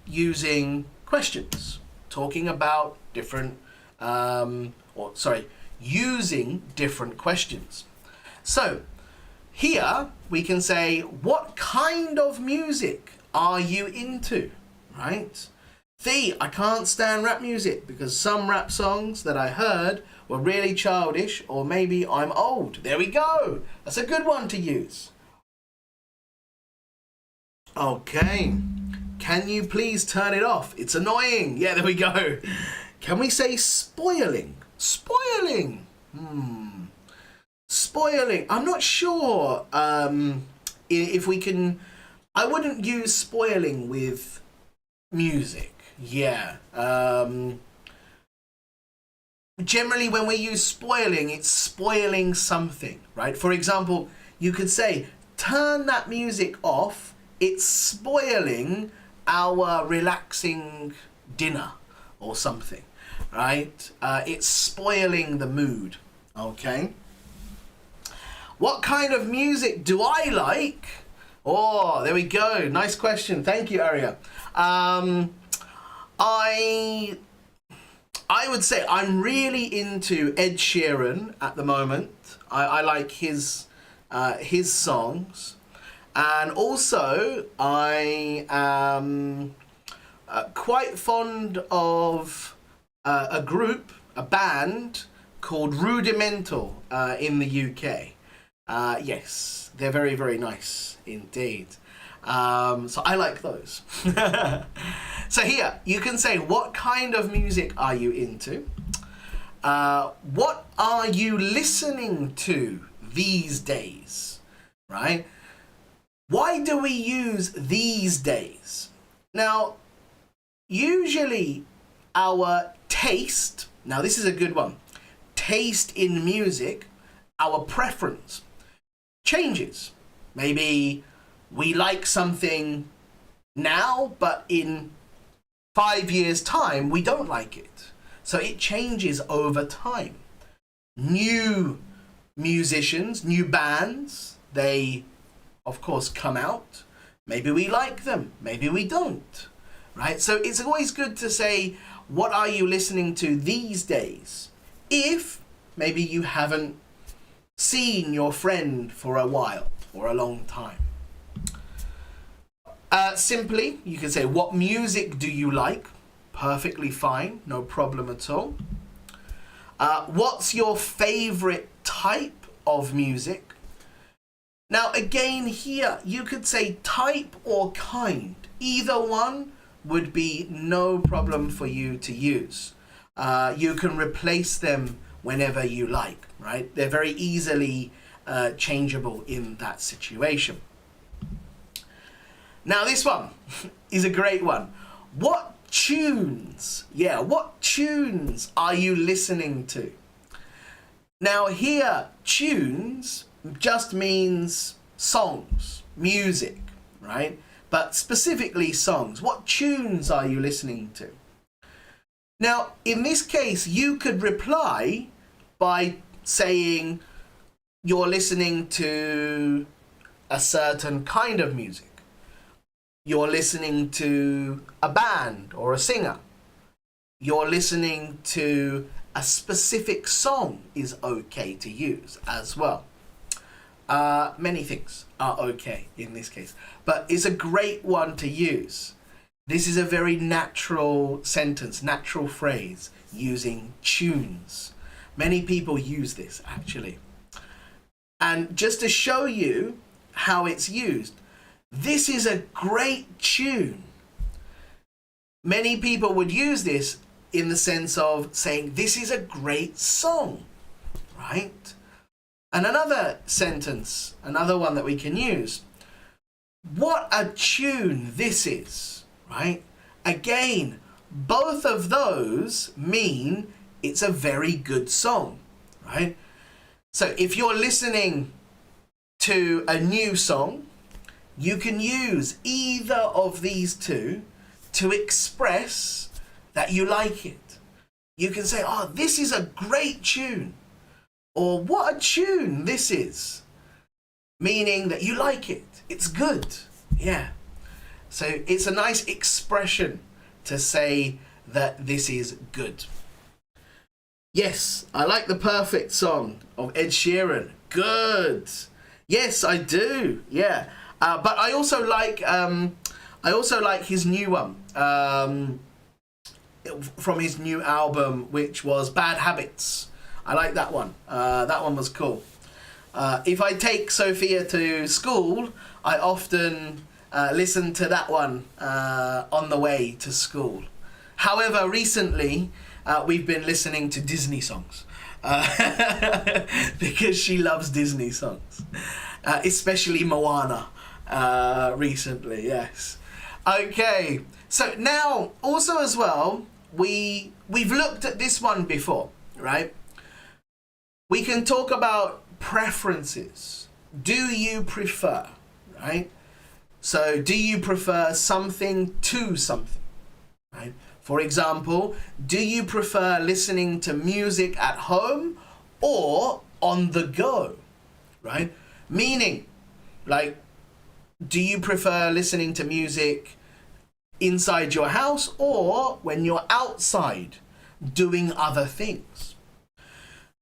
using questions, talking about different, using different questions. So here we can say, what kind of music are you into, right? I can't stand rap music because some rap songs that I heard were really childish, or maybe I'm old. There we go. That's a good one to use. Okay. Can you please turn it off? It's annoying. Yeah, there we go. Can we say spoiling? Spoiling. Spoiling. I'm not sure if we can... I wouldn't use spoiling with music. Yeah. Generally, when we use spoiling, it's spoiling something, right? For example, you could say, turn that music off. It's spoiling our relaxing dinner or something, right? It's spoiling the mood, okay? What kind of music do I like? Oh, there we go. Nice question. Thank you, Aria. I would say I'm really into Ed Sheeran at the moment. I like his songs. And also, I am quite fond of a band called Rudimental in the UK. Yes, they're very, very nice indeed. So I like those. So here, you can say, what kind of music are you into? What are you listening to these days? Right? Why do we use these days? Now, usually our taste, now this is a good one, taste in music, our preference changes. Maybe we like something now, but in 5 years' time, we don't like it. So it changes over time. New musicians, new bands, they, of course, come out. Maybe we like them, maybe we don't, right? So it's always good to say, what are you listening to these days? If maybe you haven't seen your friend for a while, or a long time. Simply, you can say, what music do you like? Perfectly fine, no problem at all. What's your favorite type of music? Now, again, here, you could say type or kind. Either one would be no problem for you to use. You can replace them whenever you like, right? They're very easily changeable in that situation. Now, this one is a great one. What tunes, what tunes are you listening to? Now, here, tunes just means songs, music, right? But specifically songs. What tunes are you listening to? Now, in this case, you could reply by saying you're listening to a certain kind of music. You're listening to a band or a singer. You're listening to a specific song is okay to use as well. Many things are okay in this case, but it's a great one to use. This is a very natural sentence, natural phrase, using tunes. Many people use this, actually. And just to show you how it's used, this is a great tune. Many people would use this in the sense of saying, this is a great song, right? And another sentence, another one that we can use, what a tune this is, right? Again, both of those mean it's a very good song, right? So if you're listening to a new song, you can use either of these two to express that you like it. You can say, oh, this is a great tune. Or what a tune this is. Meaning that you like it. It's good. Yeah. So it's a nice expression to say that this is good. Yes, I like the Perfect Song of Ed Sheeran. Good. Yes, I do. Yeah. But I also like his new one. from his new album, which was Bad Habits. I like that one. That one was cool. If I take Sophia to school, I often listen to that one on the way to school. However, recently we've been listening to Disney songs because she loves Disney songs, especially Moana recently. Yes. Okay. So now, also as well, we've looked at this one before, right? We can talk about preferences. Do you prefer, right? So do you prefer something to something, right? For example, do you prefer listening to music at home or on the go, right? Meaning, like, do you prefer listening to music inside your house or when you're outside doing other things?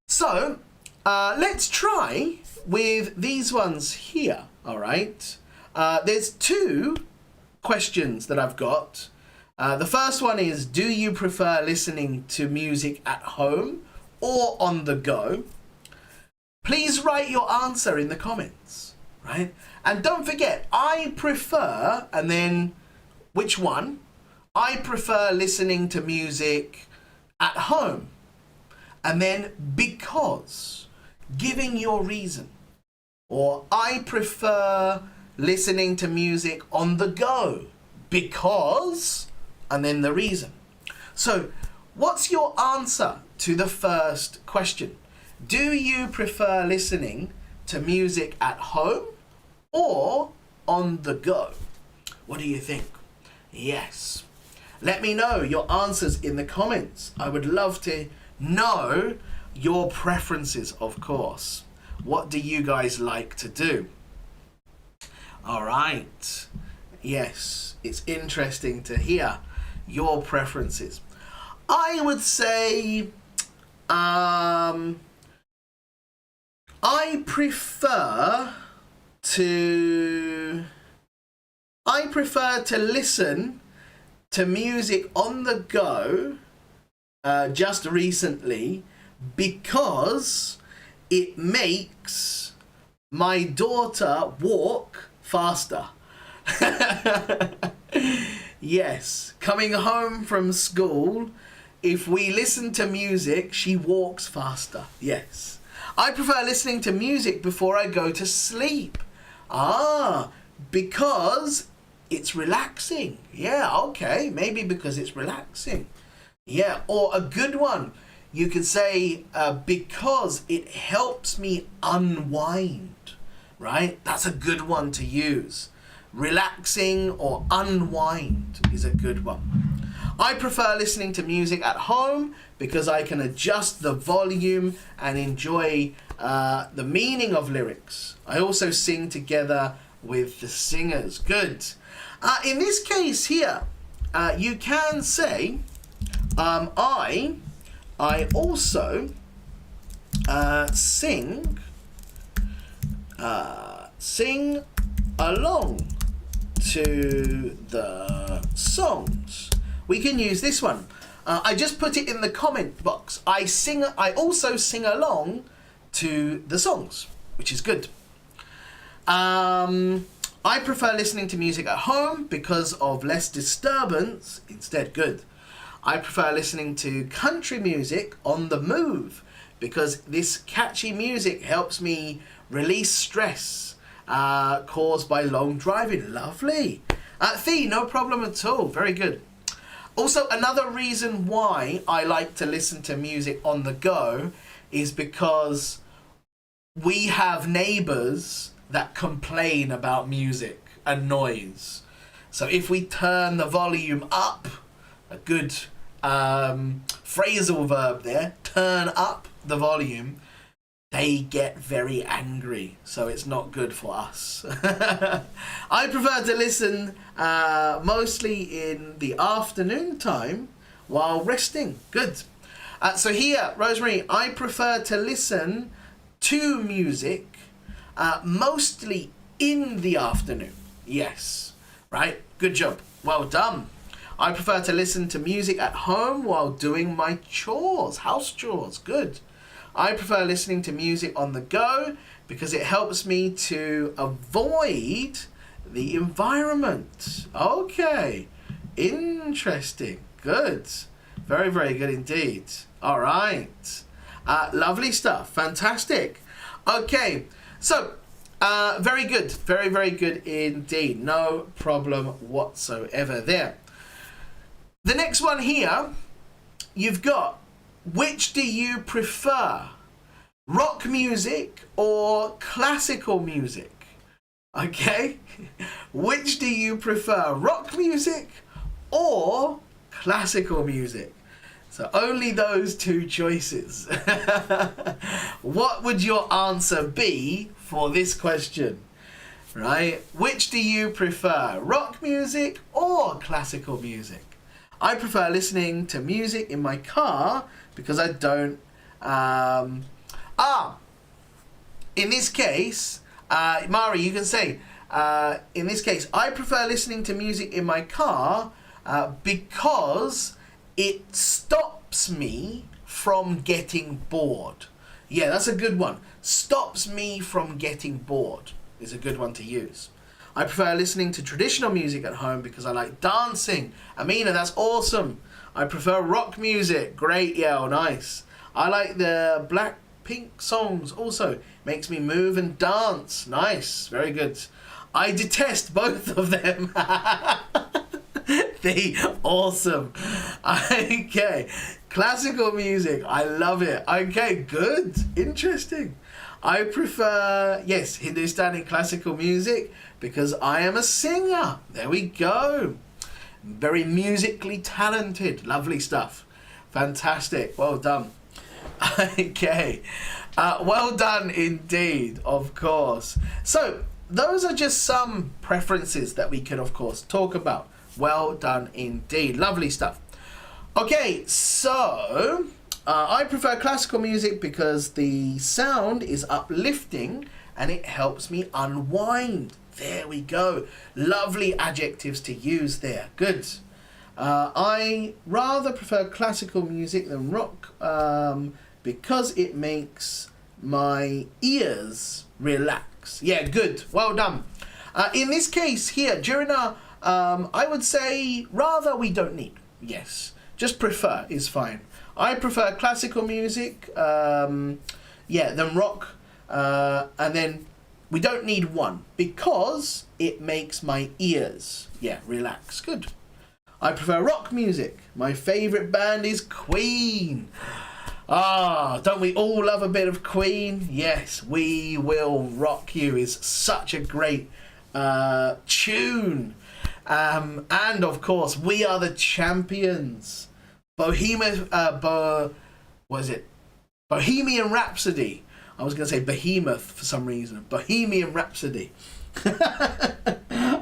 So let's try with these ones here. All right, there's two questions that I've got. The first one is, do you prefer listening to music at home or on the go? Please write your answer in the comments, right? And don't forget, I prefer, and then which one? I prefer listening to music at home. And then because, giving your reason. Or I prefer listening to music on the go because, and then the reason. So what's your answer to the first question? Do you prefer listening to music at home or on the go? What do you think? Yes. Let me know your answers in the comments. I would love to know your preferences, of course. What do you guys like to do? All right. Yes, it's interesting to hear your preferences. I would say I prefer to listen to music on the go just recently because it makes my daughter walk faster. Yes, coming home from school, if we listen to music, she walks faster. Yes. I prefer listening to music before I go to sleep. Because it's relaxing. Yeah, okay, maybe because it's relaxing. Yeah, or a good one, you could say because it helps me unwind, right? That's a good one to use. Relaxing or unwind is a good one. I prefer listening to music at home because I can adjust the volume and enjoy the meaning of lyrics. I also sing together with the singers. Good. In this case here, you can say, I also sing along to the songs. We can use this one. I just put it in the comment box. I also sing along to the songs, which is good. I prefer listening to music at home because of less disturbance. Instead, good. I prefer listening to country music on the move because this catchy music helps me release stress caused by long driving. Lovely. Thea, no problem at all. Very good. Also, another reason why I like to listen to music on the go is because we have neighbours that complain about music and noise. So if we turn the volume up, a good phrasal verb there, turn up the volume, they get very angry. So it's not good for us. I prefer to listen mostly in the afternoon time while resting. Good. So here, Rosemary, I prefer to listen to music mostly in the afternoon. Yes. Right? Good job. Well done. I prefer to listen to music at home while doing my chores, house chores. Good. I prefer listening to music on the go because it helps me to avoid the environment. Okay. Interesting. Good. Very, very good indeed. All right. Lovely stuff. Fantastic. Okay. So, very good. Very, very good indeed. No problem whatsoever there. The next one here, you've got, which do you prefer? Rock music or classical music? Okay. Which do you prefer? Rock music or classical music? So only those two choices. What would your answer be for this question? Right? Which do you prefer? Rock music or classical music? I prefer listening to music in my car because I don't... in this case, Mari, you can say, in this case, I prefer listening to music in my car because it stops me from getting bored. Yeah, that's a good one. Stops me from getting bored is a good one to use. I prefer listening to traditional music at home because I like dancing. Amina, that's awesome. I prefer rock music. Great, yeah, nice. I like the Blackpink songs also. Makes me move and dance. Nice, very good. I detest both of them. Awesome. Okay. Classical music. I love it. Okay, good. Interesting. I prefer, yes, Hindustani classical music because I am a singer. There we go. Very musically talented. Lovely stuff. Fantastic. Well done. Okay. Well done indeed, of course. So, those are just some preferences that we can, of course, talk about. Well done indeed. Lovely stuff. Okay, so I prefer classical music because the sound is uplifting and it helps me unwind. There we go. Lovely adjectives to use there. Good. I rather prefer classical music than rock because it makes my ears relax. Yeah, good. Well done. In this case here, during our I would say rather we don't need. Yes. Just prefer is fine. I prefer classical music, than rock. And then we don't need one because it makes my ears, relax. Good. I prefer rock music. My favourite band is Queen. Don't we all love a bit of Queen? Yes, We Will Rock You is such a great tune. And of course, We Are the Champions. Bohemian Rhapsody. I was going to say Behemoth for some reason. Bohemian Rhapsody.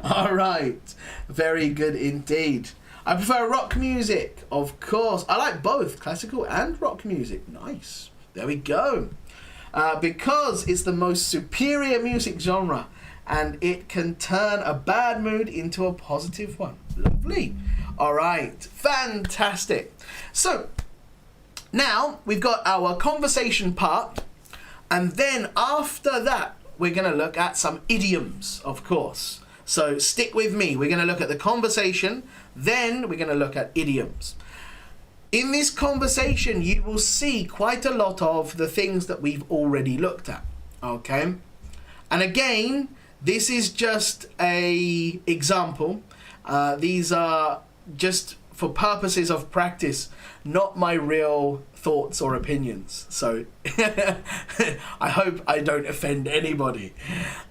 All right. Very good indeed. I prefer rock music, of course. I like both classical and rock music. Nice. There we go. Because it's the most superior music genre and it can turn a bad mood into a positive one. Lovely. All right. Fantastic. So now we've got our conversation part. And then after that, we're going to look at some idioms, of course. So stick with me. We're going to look at the conversation. Then we're going to look at idioms. In this conversation, you will see quite a lot of the things that we've already looked at. Okay. And again, this is just a example. These are just for purposes of practice, not my real thoughts or opinions. So I hope I don't offend anybody.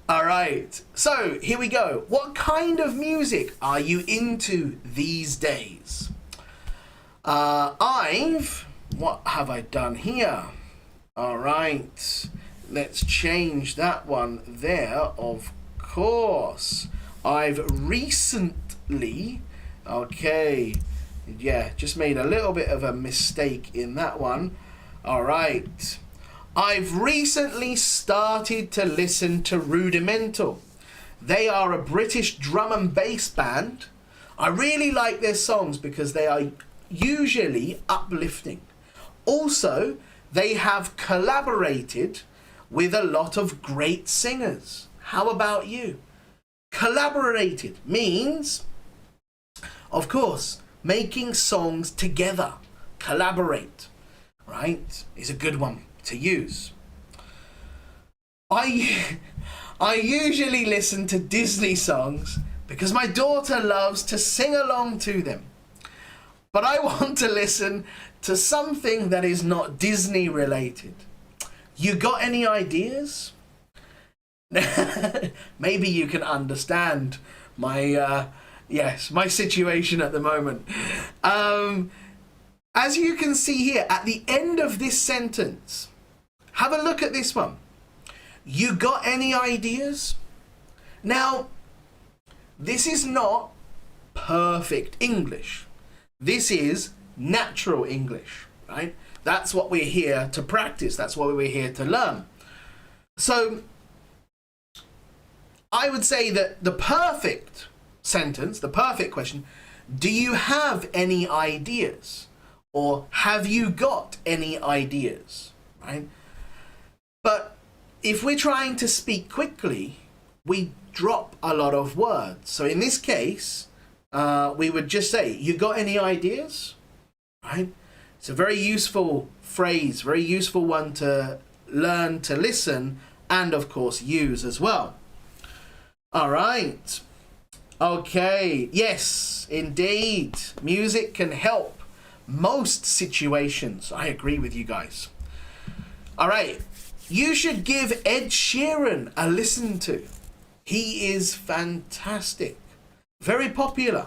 All right. So here we go. What kind of music are you into these days? What have I done here? All right. Let's change that one there, of course. I've recently, just made a little bit of a mistake in that one. All right. I've recently started to listen to Rudimental. They are a British drum and bass band. I really like their songs because they are usually uplifting. Also, they have collaborated with a lot of great singers. How about you? Collaborated means, of course, making songs together. Collaborate, right? Is a good one to use. I usually listen to Disney songs because my daughter loves to sing along to them. But I want to listen to something that is not Disney related. You got any ideas? Maybe you can understand my my situation at the moment. As you can see here at the end of this sentence, have a look at this one. You got any ideas? Now, this is not perfect English. This is natural English, right? That's what we're here to practice. That's what we're here to learn. So I would say that the perfect sentence, the perfect question, do you have any ideas? Or have you got any ideas, right? But if we're trying to speak quickly, we drop a lot of words. So in this case, we would just say, you got any ideas? Right? It's a very useful phrase, very useful one to learn to listen and of course use as well. All right. Okay. Yes, indeed. Music can help most situations. I agree with you guys. All right. You should give Ed Sheeran a listen to. He is fantastic. Very popular.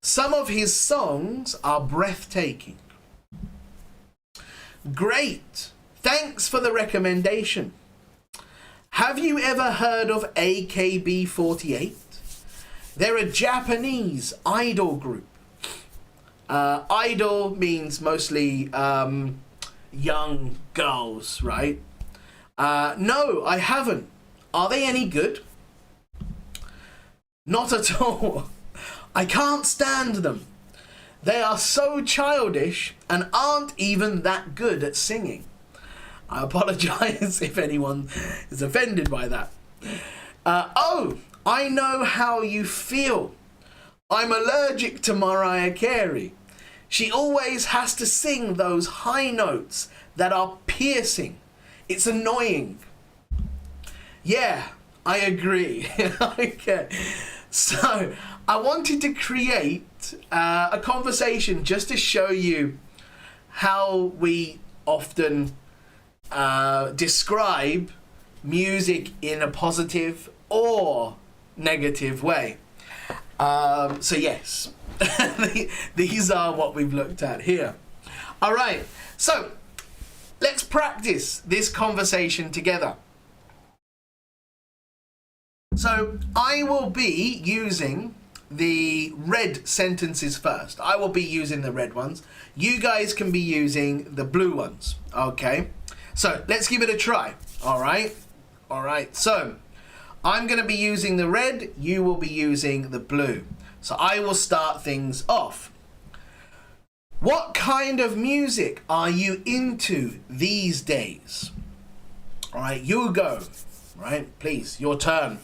Some of his songs are breathtaking. Great. Thanks for the recommendation. Have you ever heard of AKB48? They're a Japanese idol group. Idol means mostly young girls, right? No, I haven't. Are they any good? Not at all. I can't stand them. They are so childish and aren't even that good at singing. I apologize if anyone is offended by that. Oh, I know how you feel. I'm allergic to Mariah Carey. She always has to sing those high notes that are piercing. It's annoying. Yeah, I agree. Okay. So I wanted to create a conversation just to show you how we often describe music in a positive or negative way. So yes, these are what we've looked at here. All right, so let's practice this conversation together. So I will be using the red sentences first. I will be using the red ones. You guys can be using the blue ones. Okay, so let's give it a try. All right. So I'm going to be using the red. You will be using the blue. So I will start things off. What kind of music are you into these days? All right, you go. All right, please, your turn.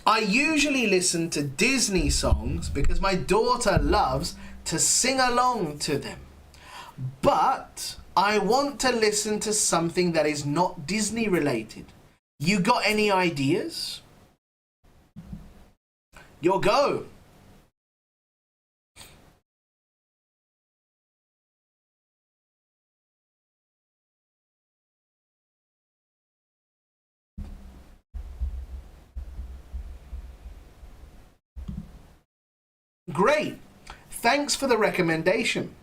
I usually listen to Disney songs because my daughter loves to sing along to them. But I want to listen to something that is not Disney related. You got any ideas? Your go. Great. Thanks for the recommendation.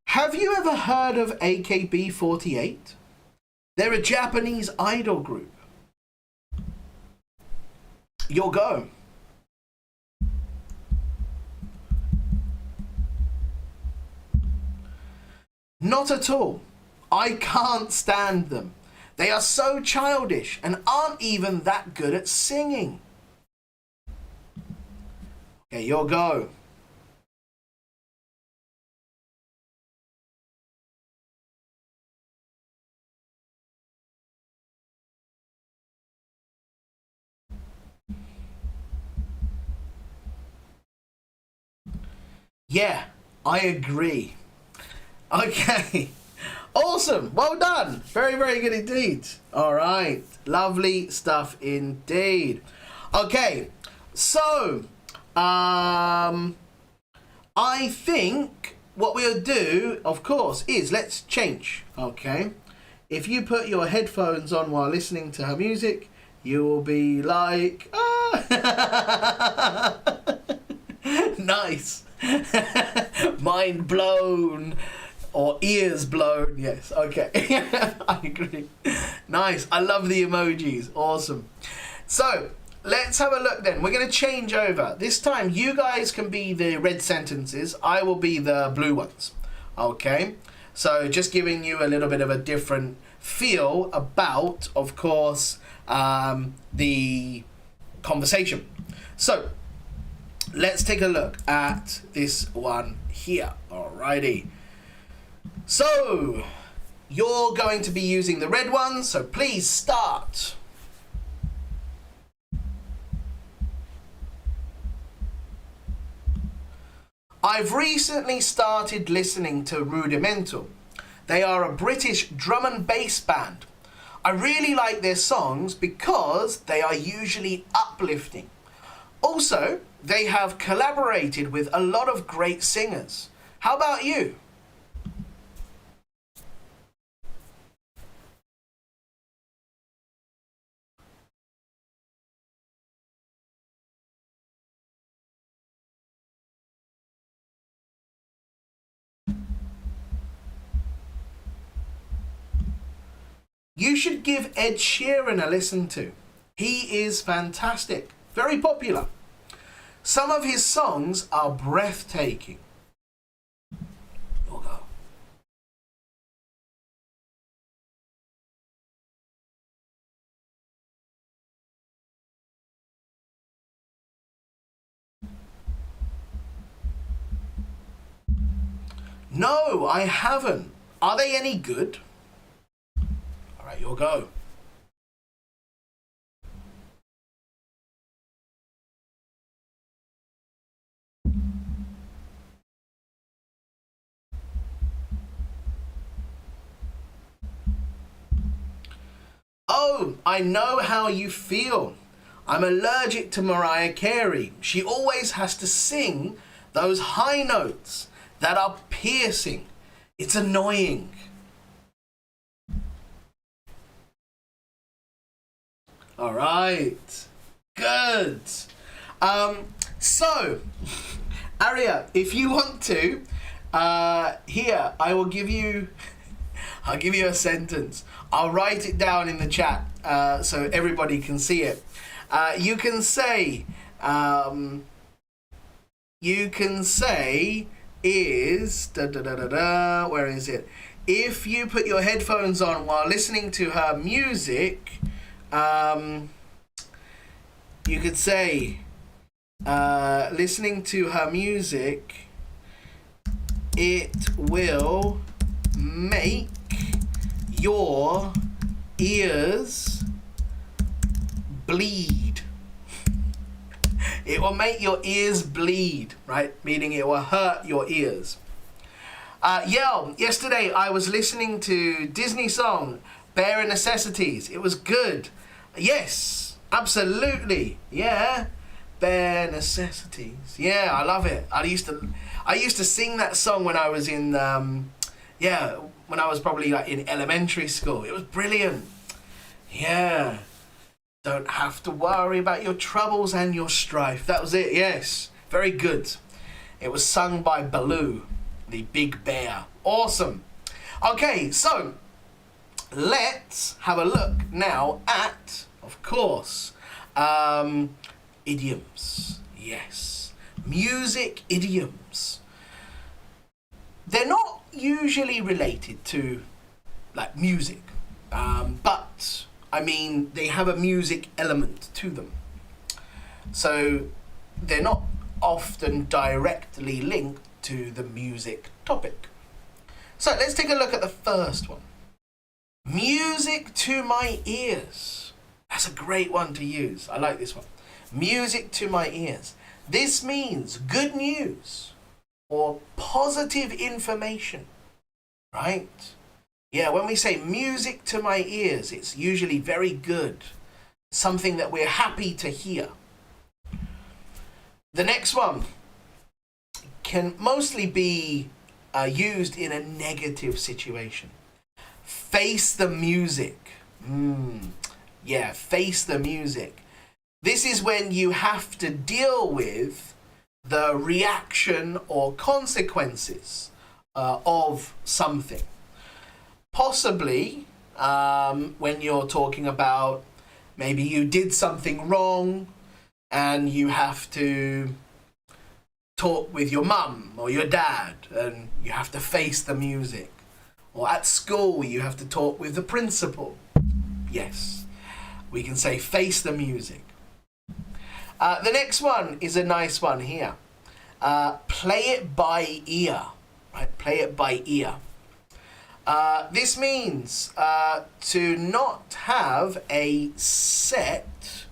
Have you ever heard of AKB48? They're a Japanese idol group. Your go. Not at all. I can't stand them. They are so childish and aren't even that good at singing. Okay, your go. Yeah, I agree. Okay. Awesome. Well done. Very, very good indeed. All right. Lovely stuff indeed. Okay. So, I think what we'll do, of course, is let's change. Okay. If you put your headphones on while listening to her music, you will be like, ah. Nice. Mind blown. Or ears blown. Yes, okay. I agree. Nice. I love the emojis. Awesome. So, let's have a look then. We're going to change over. This time, you guys can be the red sentences. I will be the blue ones. Okay? So, just giving you a little bit of a different feel about, of course, the conversation. So, let's take a look at this one here. Alrighty. So, you're going to be using the red one, so please start. I've recently started listening to Rudimental. They are a British drum and bass band. I really like their songs because they are usually uplifting. Also, they have collaborated with a lot of great singers. How about you? You should give Ed Sheeran a listen to. He is fantastic, very popular. Some of his songs are breathtaking. You'll go. No, I haven't. Are they any good? All right, you'll go. Oh, I know how you feel. I'm allergic to Mariah Carey. She always has to sing those high notes that are piercing. It's annoying. All right. Good. So, Aria, if you want to, here, I'll give you a sentence. I'll write it down in the chat so everybody can see it. You can say is da da da da da. Where is it? If you put your headphones on while listening to her music, you could say listening to her music, it will make your ears bleed. It will make your ears bleed, right? Meaning it will hurt your ears. Yesterday I was listening to Disney song, Bare Necessities. It was good. Yes, absolutely. Yeah. Bare Necessities. Yeah, I love it. I used to sing that song when I was in when I was probably like in elementary school. It was brilliant. Yeah. Don't have to worry about your troubles and your strife. That was it, yes. Very good. It was sung by Baloo. The big bear. Awesome. Okay, so let's have a look now at, of course, idioms. Yes, music idioms. They're not usually related to like music, but I mean they have a music element to them. So they're not often directly linked to the music topic. So let's take a look at the first one. Music to my ears. That's a great one to use. I like this one. Music to my ears. This means good news or positive information, right? Yeah, when we say music to my ears, it's usually very good. Something that we're happy to hear. The next one can mostly be used in a negative situation. Face the music. Yeah, face the music. This is when you have to deal with the reaction or consequences of something. Possibly when you're talking about maybe you did something wrong and you have to talk with your mum or your dad and you have to face the music. Or at school you have to talk with the principal. Yes, we can say face the music. The next one is a nice one here. Play it by ear. Right? Play it by ear. This means to not have a set...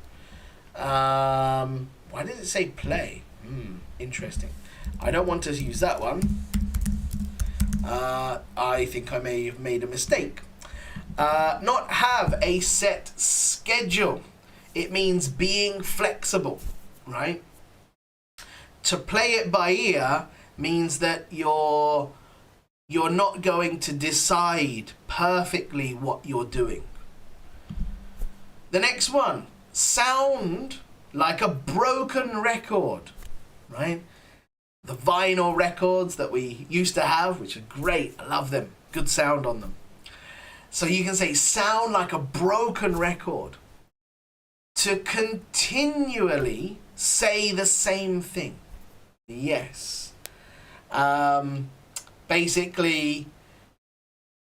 why did it say play? Interesting. I don't want to use that one. I think I may have made a mistake. Not have a set schedule. It means being flexible, right? To play it by ear means that you're not going to decide perfectly what you're doing. The next one, sound like a broken record, right? The vinyl records that we used to have, which are great, I love them, good sound on them. So you can say sound like a broken record. To continually say the same thing. Yes. Basically,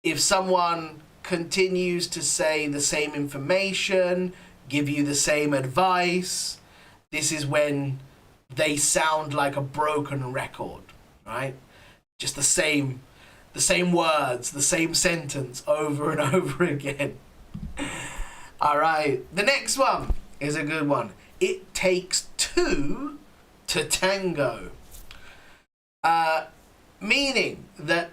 if someone continues to say the same information, give you the same advice, this is when they sound like a broken record, right? Just the same words, the same sentence over and over again. All right, the next one is a good one. It takes two to tango. Meaning that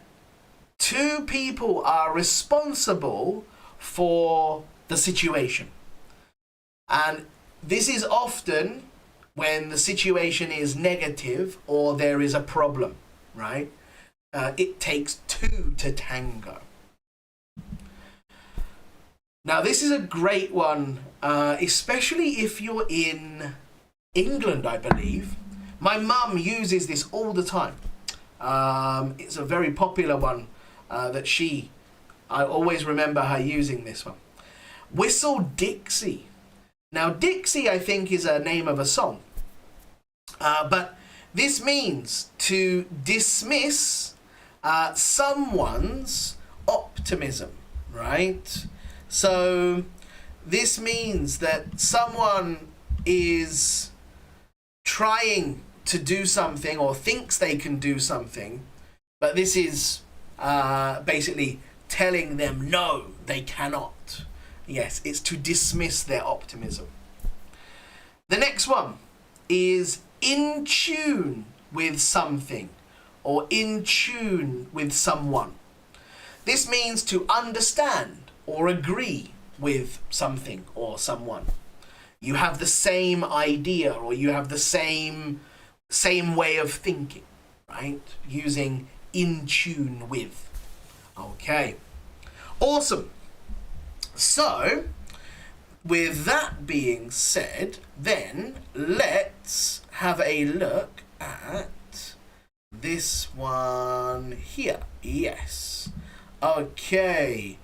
two people are responsible for the situation. And this is often when the situation is negative or there is a problem, right? It takes two to tango. Now, this is a great one, especially if you're in England, I believe. My mum uses this all the time. It's a very popular one that I always remember her using this one. Whistle Dixie. Now, Dixie, I think, is a name of a song. But this means to dismiss someone's optimism, right? So this means that someone is trying to do something or thinks they can do something, but this is basically telling them no, they cannot. Yes, it's to dismiss their optimism. The next one is in tune with something or in tune with someone. This means to understand or agree with something or someone. You have the same idea or you have the same way of thinking, right? Using in tune with. Okay, awesome. So, with that being said, then let's have a look at this one here. Yes. Okay.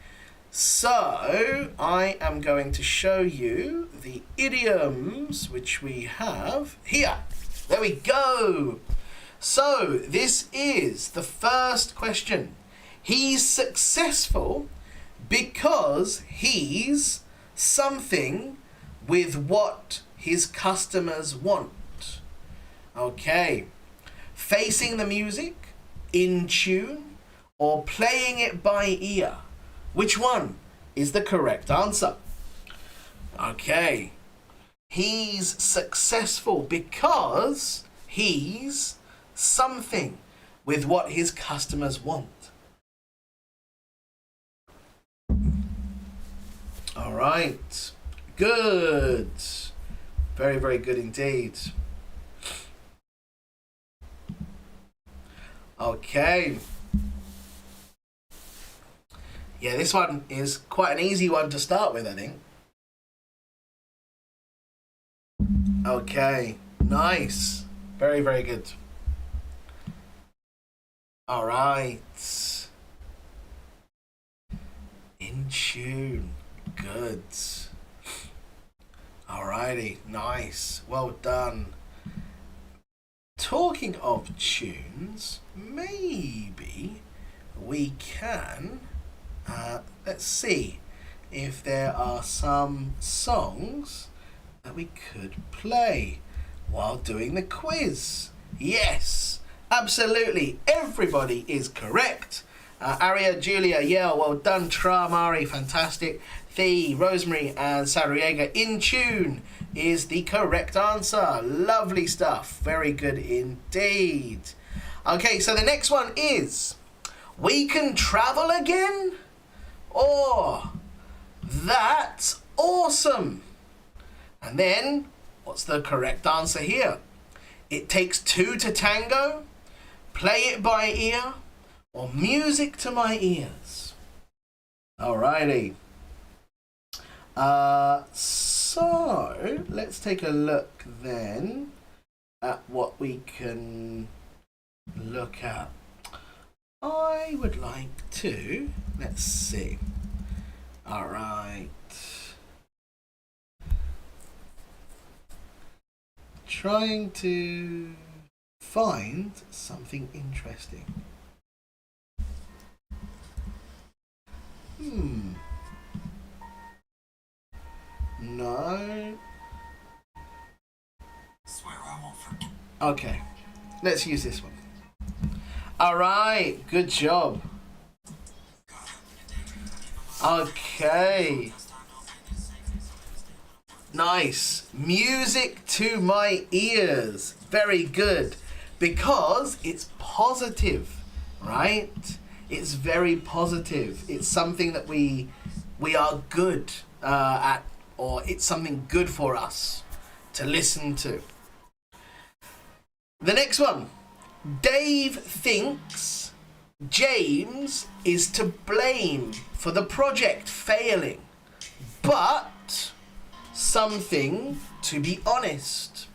So I am going to show you the idioms which we have here. There we go. So this is the first question. He's successful because he's something with what his customers want. Okay. Facing the music, in tune, or playing it by ear. Which one is the correct answer? Okay. He's successful because he's something with what his customers want. All right. Good. Very, very good indeed. Okay. Yeah, this one is quite an easy one to start with, I think. Okay. Nice. Very, very good. All right. In tune. Good. Alrighty. Nice. Well done. Talking of tunes, maybe we can, let's see if there are some songs that we could play while doing the quiz. Yes, absolutely. Everybody is correct. Aria, Julia, yeah, well done. Tra, Mari, fantastic. The, Rosemary and Sadriega, in tune is the correct answer. Lovely stuff. Very good indeed. Okay, so the next one is, we can travel again? Or, that's awesome. And then, what's the correct answer here? It takes two to tango, play it by ear, or music to my ears. Alrighty. So let's take a look then at what we can look at. I would like to, let's see. Alright. Trying to find something interesting. No. Swear I won't forget. Okay, let's use this one. All right, good job. Okay. Nice. Music to my ears. Very good. Because it's positive, right? It's very positive. It's something that we are good at, or it's something good for us to listen to. The next one. Dave thinks James is to blame for the project failing, but something to be honest.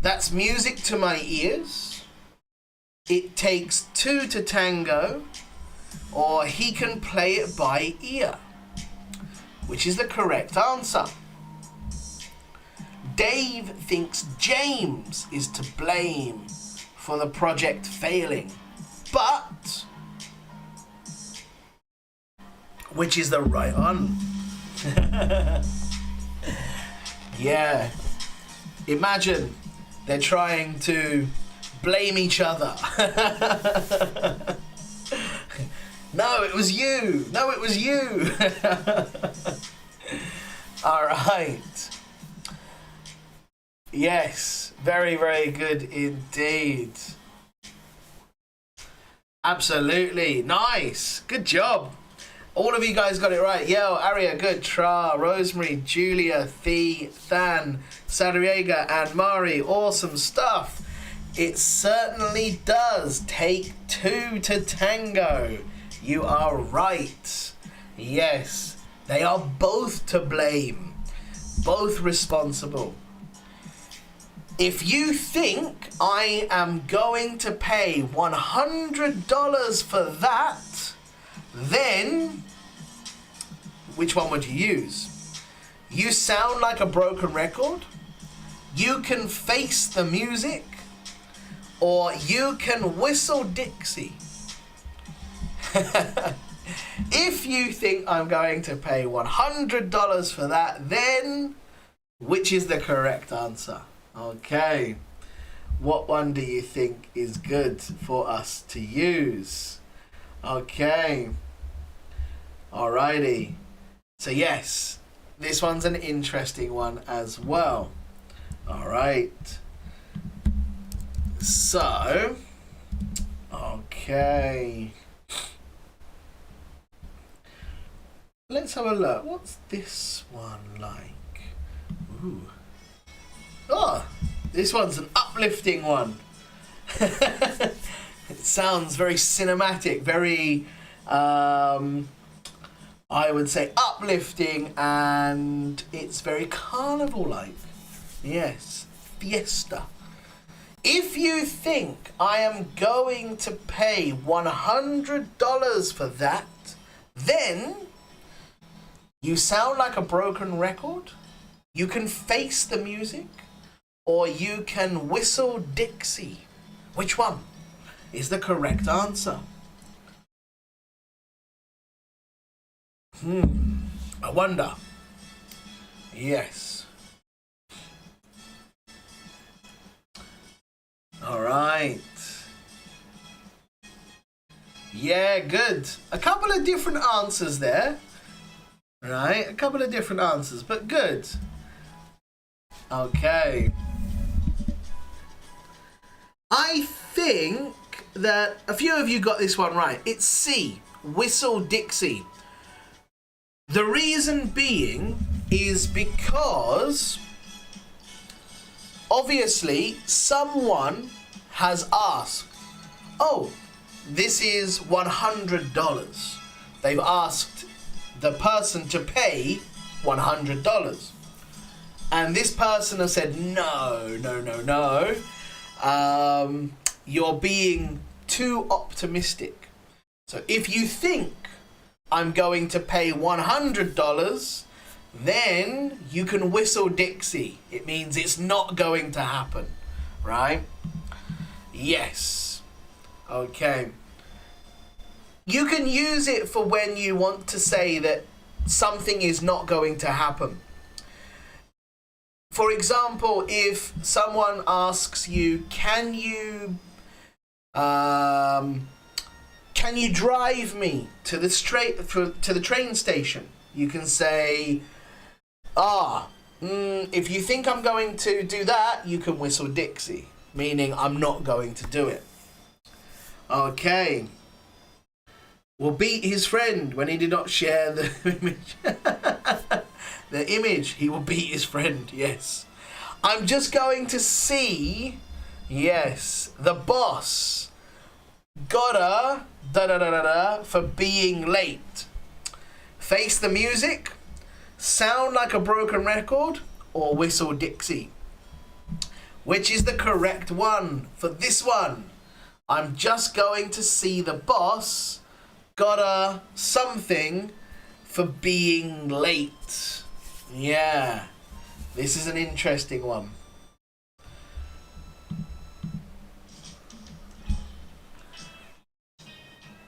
That's music to my ears. It takes two to tango, or he can play it by ear. Which is the correct answer? Dave thinks James is to blame for the project failing, but which is the right one? Yeah. Imagine they're trying to blame each other. No, it was you. No, it was you. All right. Yes, very, very good indeed. Absolutely. Nice. Good job. All of you guys got it right. Yo, Aria, good. Tra, Rosemary, Julia, Thee, Than, Sadriega, and Mari. Awesome stuff. It certainly does take two to tango. You are right. Yes, they are both to blame. Both responsible. If you think I am going to pay $100 for that, then which one would you use? You sound like a broken record, you can face the music, or you can whistle Dixie. If you think I'm going to pay $100 for that, then which is the correct answer? Okay. What one do you think is good for us to use? Okay. Alrighty. So yes, this one's an interesting one as well. Alright. So, okay. Let's have a look. What's this one like? Ooh. Oh, this one's an uplifting one. It sounds very cinematic, very, I would say uplifting, and it's very carnival-like. Yes, fiesta. If you think I am going to pay $100 for that, then you sound like a broken record, you can face the music, or you can whistle Dixie. Which one is the correct answer? I wonder. Yes. All right. Yeah, good. A couple of different answers there. Right, a couple of different answers, but good. Okay. I think that a few of you got this one right. It's C, whistle Dixie. The reason being is because obviously someone has asked, oh, this is $100. They've asked the person to pay $100. And this person has said, no. You're being too optimistic. So if you think I'm going to pay $100, then you can whistle Dixie. It means it's not going to happen, right? Yes. Okay. You can use it for when you want to say that something is not going to happen. For example, if someone asks you, can you drive me to the train station? You can say, if you think I'm going to do that, you can whistle Dixie, meaning I'm not going to do it. Okay. Will beat his friend when he did not share the image. The image, he will beat his friend, yes. I'm just going to see, yes, the boss gotta for being late. Face the music, sound like a broken record, or whistle Dixie. Which is the correct one for this one? I'm just going to see the boss gotta something for being late. Yeah, this is an interesting one.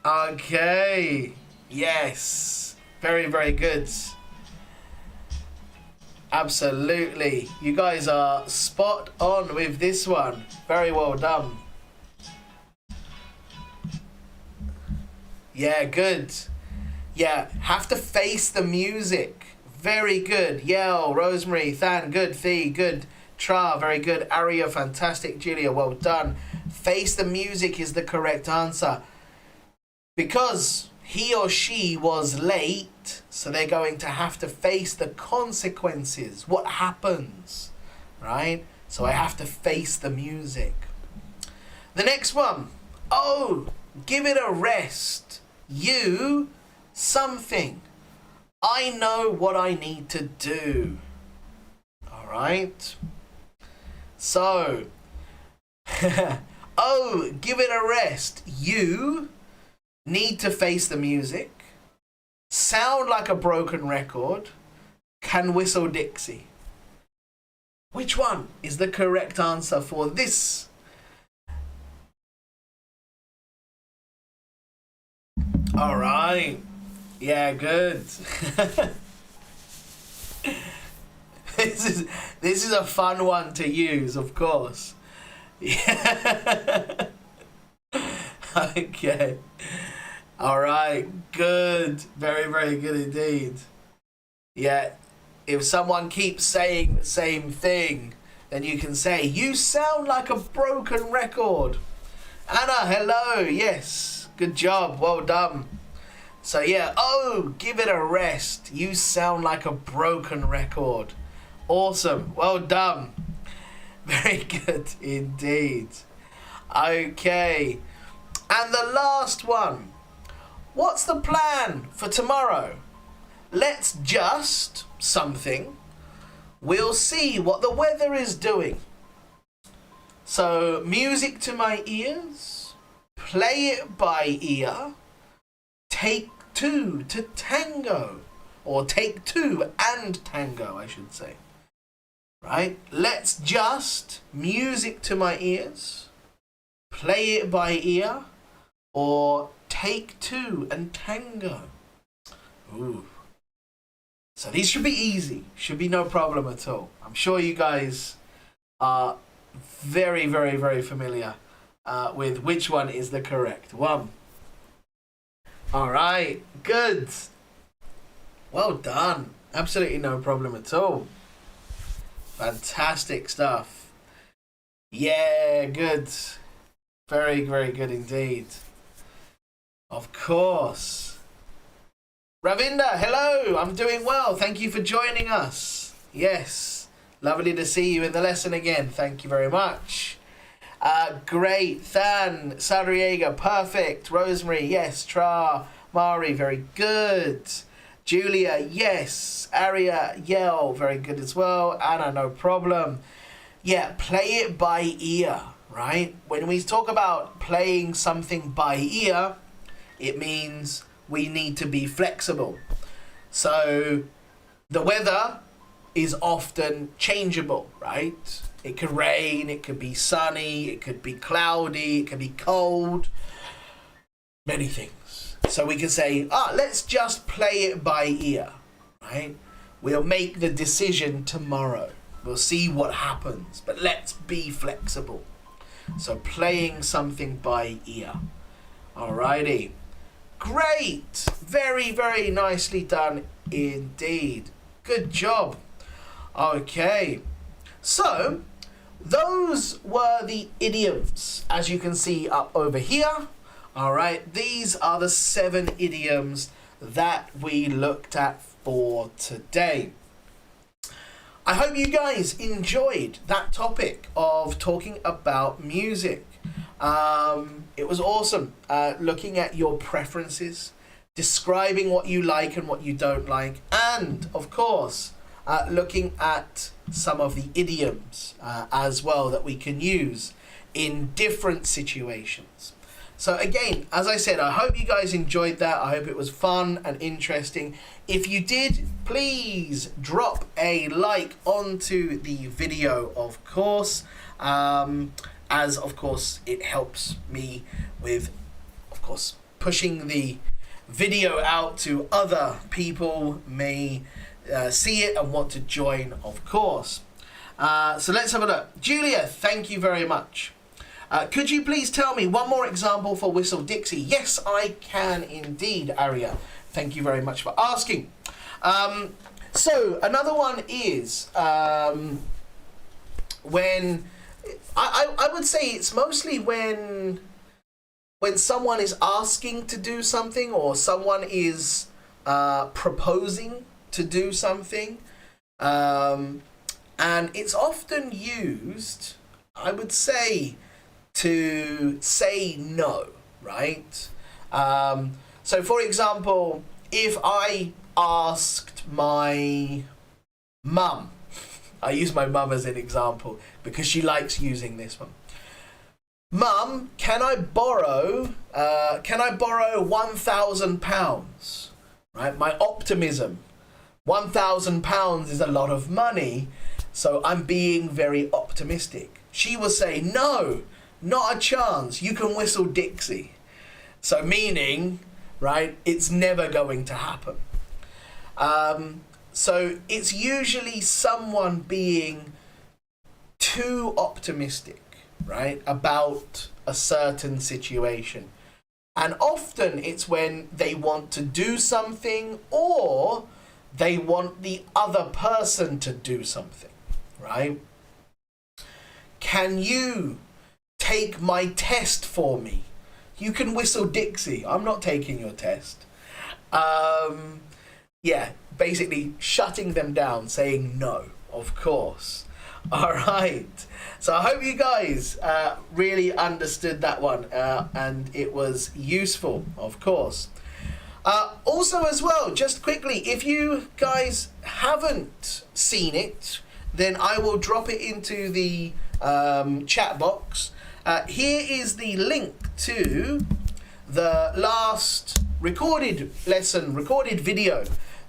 Okay, yes, very, very good. Absolutely, you guys are spot on with this one. Very well done. Yeah, good. Yeah, have to face the music. Very good. Yell, Rosemary, Than, good. Thee, good. Tra, very good. Aria, fantastic. Julia, well done. Face the music is the correct answer. Because he or she was late, so they're going to have to face the consequences. What happens, right? So I have to face the music. The next one. Oh, give it a rest. You, something. I know what I need to do. All right. So, oh, give it a rest. You need to face the music. Sound like a broken record. Can whistle Dixie. Which one is the correct answer for this? All right. Yeah, good. This is a fun one to use, of course. Yeah. Okay. All right. Good. Very, very good indeed. Yeah. If someone keeps saying the same thing, then you can say, you sound like a broken record. Anna, hello. Yes. Good job. Well done. So yeah, oh, give it a rest. You sound like a broken record. Awesome. Well done. Very good indeed. Okay. And the last one. What's the plan for tomorrow? Let's just something. We'll see what the weather is doing. So, music to my ears. Play it by ear. Take two to tango. Or take two and tango, I should say. Right? Let's just music to my ears. Play it by ear. Or take two and tango. Ooh. So these should be easy. Should be no problem at all. I'm sure you guys are very, very, very familiar with which one is the correct one. All right. Good. Well done. Absolutely no problem at all. Fantastic stuff. Yeah, good. Very, very good indeed. Of course. Ravinda, hello. I'm doing well. Thank you for joining us. Yes. Lovely to see you in the lesson again. Thank you very much. Great. Than, Sadriega, perfect. Rosemary, yes. Tra, Mari, very good. Julia, yes. Aria, Yell, very good as well. Anna, no problem. Yeah, play it by ear, right? When we talk about playing something by ear, it means we need to be flexible. So the weather is often changeable, right? It could rain, it could be sunny, it could be cloudy, it could be cold, many things. So we can say, let's just play it by ear, right? We'll make the decision tomorrow. We'll see what happens, but let's be flexible. So playing something by ear. Alrighty. Great. Very, very nicely done indeed. Good job. Okay. So, those were the idioms, as you can see up over here. Alright, these are the 7 idioms that we looked at for today. I hope you guys enjoyed that topic of talking about music. It was awesome looking at your preferences, describing what you like and what you don't like, and of course looking at some of the idioms as well that we can use in different situations. So again, as I said, I hope you guys enjoyed that. I hope it was fun and interesting. If you did, please drop a like onto the video, of course. As of course it helps me with, of course, pushing the video out to other people may see it and want to join, of course. So let's have a look. Julia, thank you very much. Could you please tell me one more example for Whistle Dixie? Yes, I can indeed, Aria. Thank you very much for asking. So another one is when I would say it's mostly when someone is asking to do something or someone is proposing to do something, and it's often used, I would say, to say no, right? So for example, if I asked my mum, I use my mum as an example because she likes using this one. Mum, can I borrow £1,000? Right, my optimism. £1,000 is a lot of money, so I'm being very optimistic. She will say, no, not a chance. You can whistle Dixie. So meaning, right, it's never going to happen. So it's usually someone being too optimistic, right, about a certain situation. And often it's when they want to do something or they want the other person to do something, right? Can you take my test for me? You can whistle Dixie. I'm not taking your test. Yeah, basically shutting them down, saying no, of course. All right. So I hope you guys really understood that one and it was useful, of course. Also as well, just quickly, if you guys haven't seen it, then I will drop it into the chat box. Here is the link to the last recorded video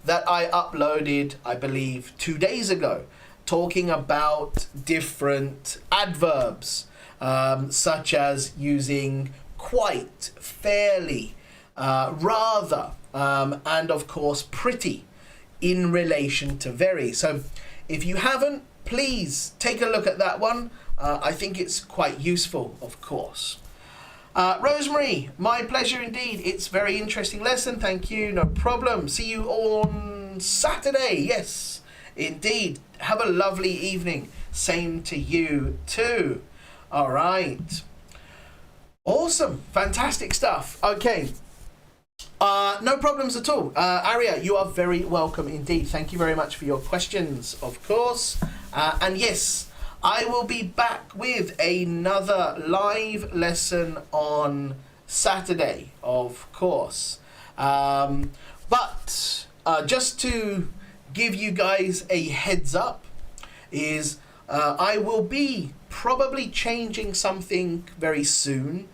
that I uploaded, I believe, 2 days ago, talking about different adverbs, such as using quite, fairly, rather, and of course pretty in relation to very. So if you haven't, please take a look at that one. I think it's quite useful, of course. Rosemary, my pleasure indeed. It's a very interesting lesson. Thank you. No problem. See you on Saturday. Yes, indeed. Have a lovely evening. Same to you too. All right. Awesome. Fantastic stuff. Okay. No problems at all. Aria, you are very welcome indeed. Thank you very much for your questions, of course. And yes, I will be back with another live lesson on Saturday, of course. But just to give you guys a heads up is I will be probably changing something very soon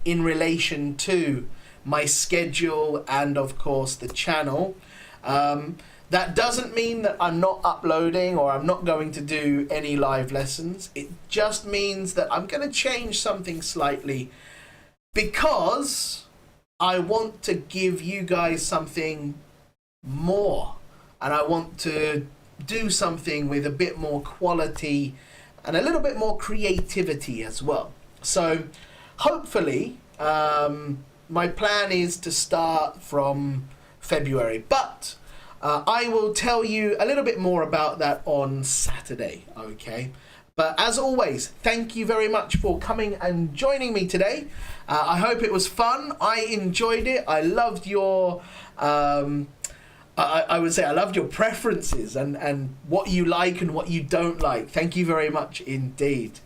in relation to my schedule and of course the channel. That doesn't mean that I'm not uploading or I'm not going to do any live lessons. It just means that I'm going to change something slightly because I want to give you guys something more, and I want to do something with a bit more quality and a little bit more creativity as well. So hopefully my plan is to start from February, but I will tell you a little bit more about that on Saturday, okay? But as always, thank you very much for coming and joining me today. I hope it was fun. I enjoyed it. I loved your, I would say I loved your preferences and what you like and what you don't like. Thank you very much indeed.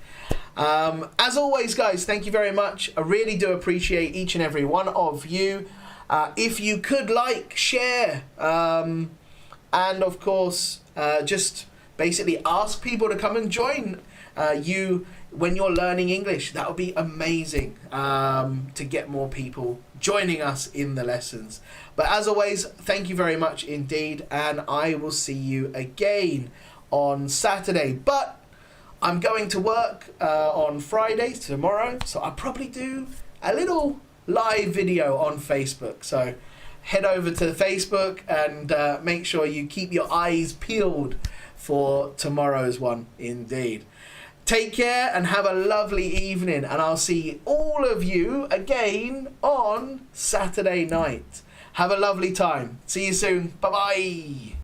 As always, guys, thank you very much. I really do appreciate each and every one of you. If you could like, share, and of course, just basically ask people to come and join you when you're learning English. That would be amazing to get more people joining us in the lessons. But as always, thank you very much indeed, and I will see you again on Saturday. But I'm going to work on Friday, tomorrow, so I'll probably do a little live video on Facebook. So head over to Facebook and make sure you keep your eyes peeled for tomorrow's one indeed. Take care and have a lovely evening, and I'll see all of you again on Saturday night. Have a lovely time. See you soon. Bye bye.